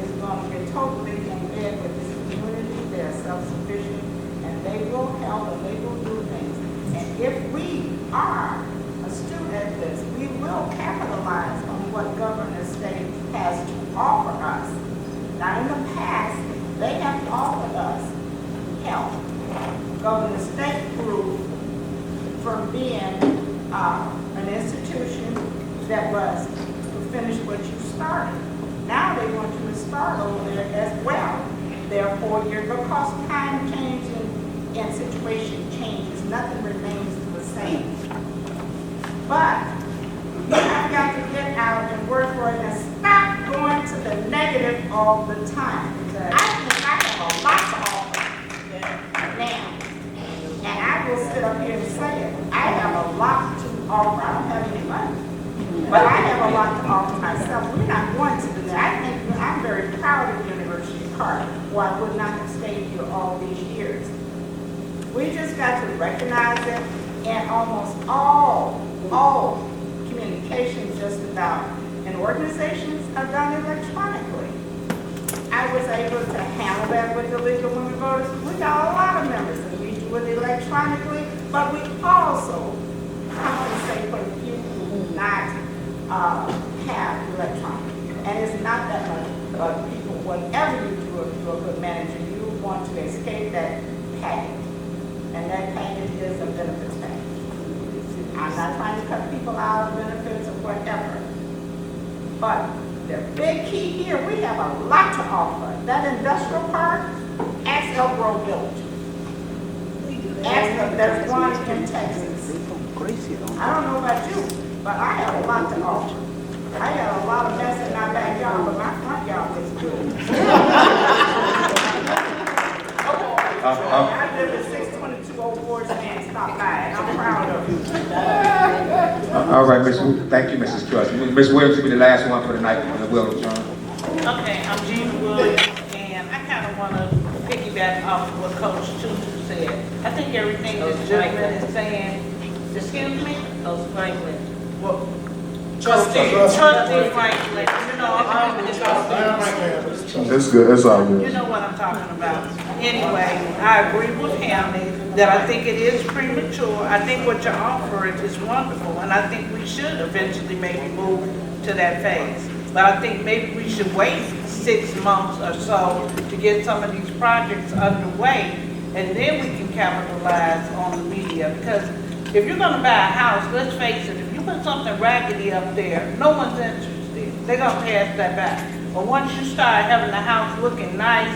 S15: is going to be totally in bed with this community. They're self-sufficient, and they will help and they will do things. And if we are astute at this, we will capitalize on what Governor State has to offer us. Now, in the past, they have offered us help. Governor State grew from being an institution that was to finish what you started. Now they want you to start over there as well. Therefore, because time changes and situation changes, nothing remains the same. But I've got to get out and work for it and stop going to the negative all the time. I think I have a lot to offer now. And I will sit up here and say it. I have a lot to offer. I don't have any money. But I have a lot to offer myself. We're not going to do that. I think I'm very proud of University Park, or I would not have stayed here all these years. We just got to recognize it, and almost all communications just about in organizations are done electronically. I was able to handle that with the League of Women Voters. We got a lot of members that we do it electronically, but we also compensate for the few who do not have electronic. And it's not that much people, whatever you do, if you're a good manager, you want to escape that package. And that package is a benefits package. I'm not trying to cut people out of benefits or whatever. But the big key here, we have a lot to offer. That industrial park, ask Elbro Village. There's one in Texas. I don't know about you, but I have a lot to offer. I got a lot of mess in my backyard, but my front yard is good. I live at 622 Old Forest and stop by, and I'm proud of you.
S6: All right, thank you, Mrs. Trust. Ms. Williams will be the last one for the night, and we'll adjourn.
S7: Okay, I'm Jean Williams, and I kind of want to piggyback off of what Coach Tutu said. I think everything this gentleman is saying, excuse me?
S18: Coach Franklin.
S7: Well, Trustee Franklin, you know,
S9: It's good, it's all good.
S7: you know what I'm talking about. Anyway, I agree with him that I think it is premature. I think what you're offering is wonderful, and I think we should eventually maybe move to that phase. But I think maybe we should wait 6 months or so to get some of these projects underway, and then we can capitalize on the media. Because if you're gonna buy a house, let's face it, if you put something raggedy up there, no one's interested. They're gonna pass that back. But once you start having the house looking nice,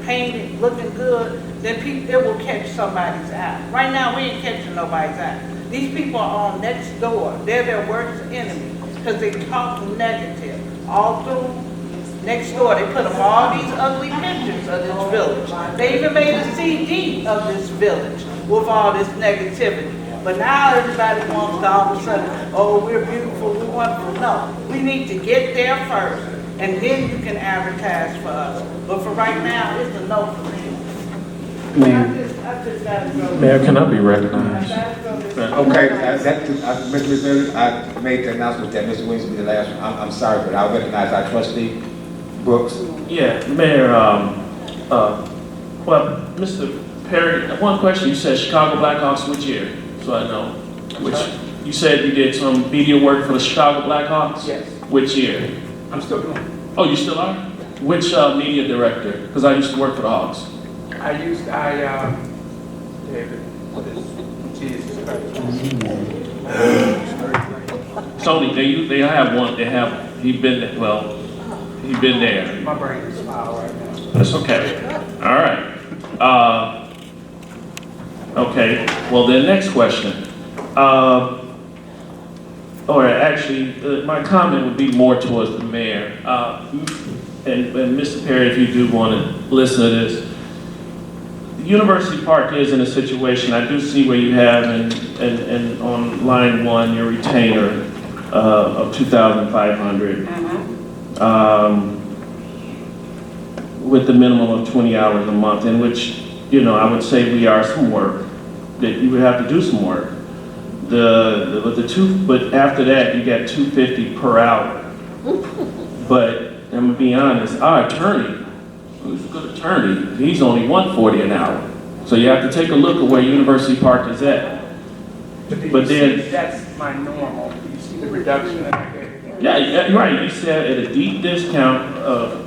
S7: painted, looking good, then it will catch somebody's eye. Right now, we ain't catching nobody's eye. These people are on next door. They're their worst enemy because they talk negative. All through next door, they put up all these ugly pictures of this village. They even made a CD of this village with all this negativity. But now everybody wants to all of a sudden, oh, we're beautiful, we're wonderful. No, we need to get there first, and then you can advertise for us. But for right now, it's a no for me.
S14: Mayor, can I be recognized?
S6: Okay, Ms. Miller, I made the announcement that Mr. Williams will be the last one. I'm sorry, but I'll recognize our trustee, Brooks.
S14: Yeah, Mayor, well, Mr. Perry, one question, you said Chicago Blackhawks, which year? So I know, you said you did some media work for the Chicago Blackhawks?
S2: Yes.
S14: Which year?
S2: I'm still doing it.
S14: Oh, you still are? Which media director? Because I used to work for the Hawks.
S2: David, what is Jesus Christ?
S14: Tony, they have one, he's been there.
S2: My brain is foul right now.
S14: That's okay. All right. Okay, well then next question. My comment would be more towards the mayor. And Mr. Perry, if you do want to listen to this, University Park is in a situation, I do see where you have and on line 1, your retainer of $2,500 with the minimum of 20 hours a month, in which, I would say we are some work, that you would have to do some work. But after that, you got $250 per hour. But I'm gonna be honest, our attorney, who's a good attorney, he's only $140 an hour. So you have to take a look at where University Park is at. But then
S2: That's my normal. You see the reduction that I gave?
S14: yeah, you're right. You said at a deep discount of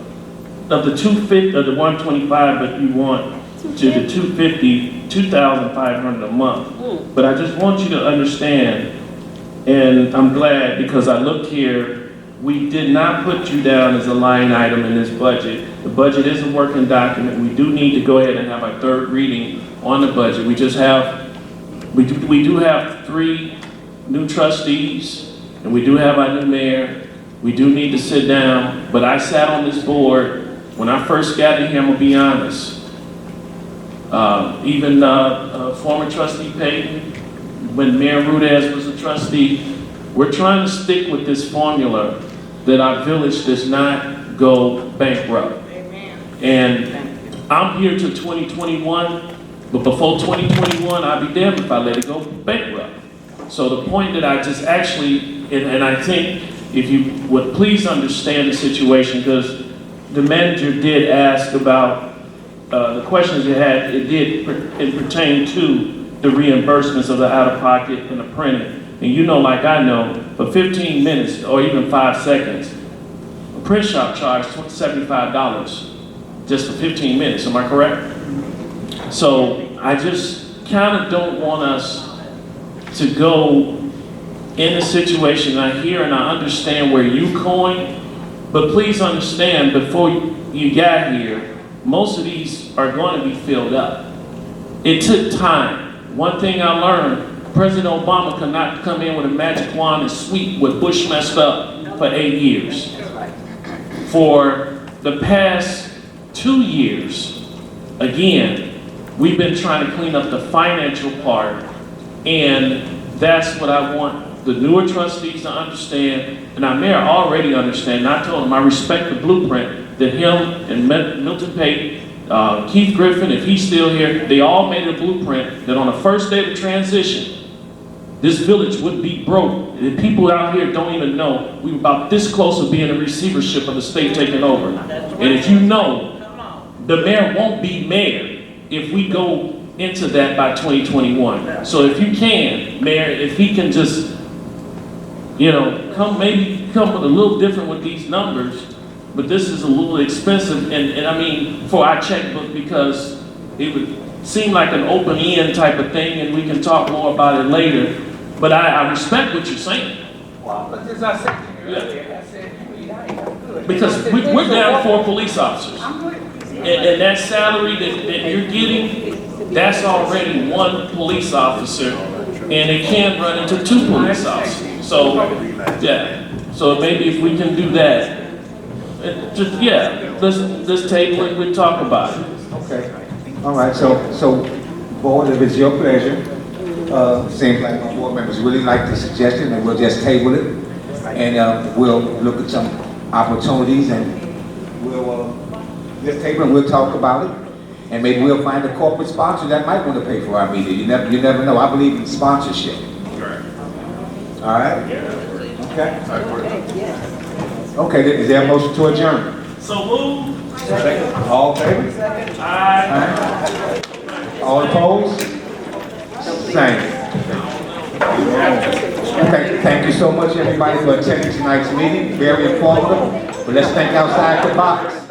S14: the 250 of the 125, but you want to the 250, 2,500 a month. But I just want you to understand, and I'm glad because I looked here. We did not put you down as a line item in this budget. The budget is a working document. We do need to go ahead and have our 3rd reading on the budget. We do have 3 new trustees, and we do have our new mayor. We do need to sit down, but I sat on this board when I first got in here, I'm gonna be honest. Even former trustee Payton, when Mayor Rudez was a trustee, we're trying to stick with this formula that our village does not go bankrupt. And I'm here till 2021, but before 2021, I'll be damned if I let it go bankrupt. So the point that I just actually, and I think if you would please understand the situation, because the manager did ask about the questions you had, it pertained to the reimbursements of the out-of-pocket and the printing. And you know, like I know, for 15 minutes or even 5 seconds, a print shop charged $75 just for 15 minutes, am I correct? So I just kind of don't want us to go in a situation. I hear and I understand where you're going, but please understand, before you got here, most of these are going to be filled up. It took time. One thing I learned, President Obama could not come in with a magic wand and sweep what Bush messed up for 8 years. For the past 2 years, again, we've been trying to clean up the financial part, and that's what I want the newer trustees to understand, and our mayor already understand. And I told him I respect the blueprint that him and Milton Payton, Keith Griffin, if he's still here, they all made a blueprint that on the first day of the transition, this village would be broke. The people out here don't even know we were about this close to being a receivership of the state taking over. And if you know, the mayor won't be mayor if we go into that by 2021. So if you can, Mayor, if he can just, you know, come with a little different with these numbers, but this is a little expensive, and I mean, for our checkbook, because it would seem like an open end type of thing, and we can talk more about it later. But I respect what you're saying.
S2: Well, but as I said to you earlier, I said, I ain't good.
S14: Because we're down 4 police officers. And that salary that you're getting, that's already 1 police officer, and it can run into 2 police officers. So, yeah. So maybe if we can do that, let's table it, we'll talk about it.
S6: Okay. All right, so board, if it's your pleasure, seems like my board members really like the suggestion, and we'll just table it, and we'll look at some opportunities, and we'll just table it, we'll talk about it, and maybe we'll find a corporate sponsor that might want to pay for our meeting. You never know. I believe in sponsorship. All right? Okay. Okay, is there a motion to adjourn?
S14: So move.
S6: All in favor? Aye. All opposed? Same. Thank you so much, everybody, for attending tonight's meeting. Very informative, but let's think outside the box.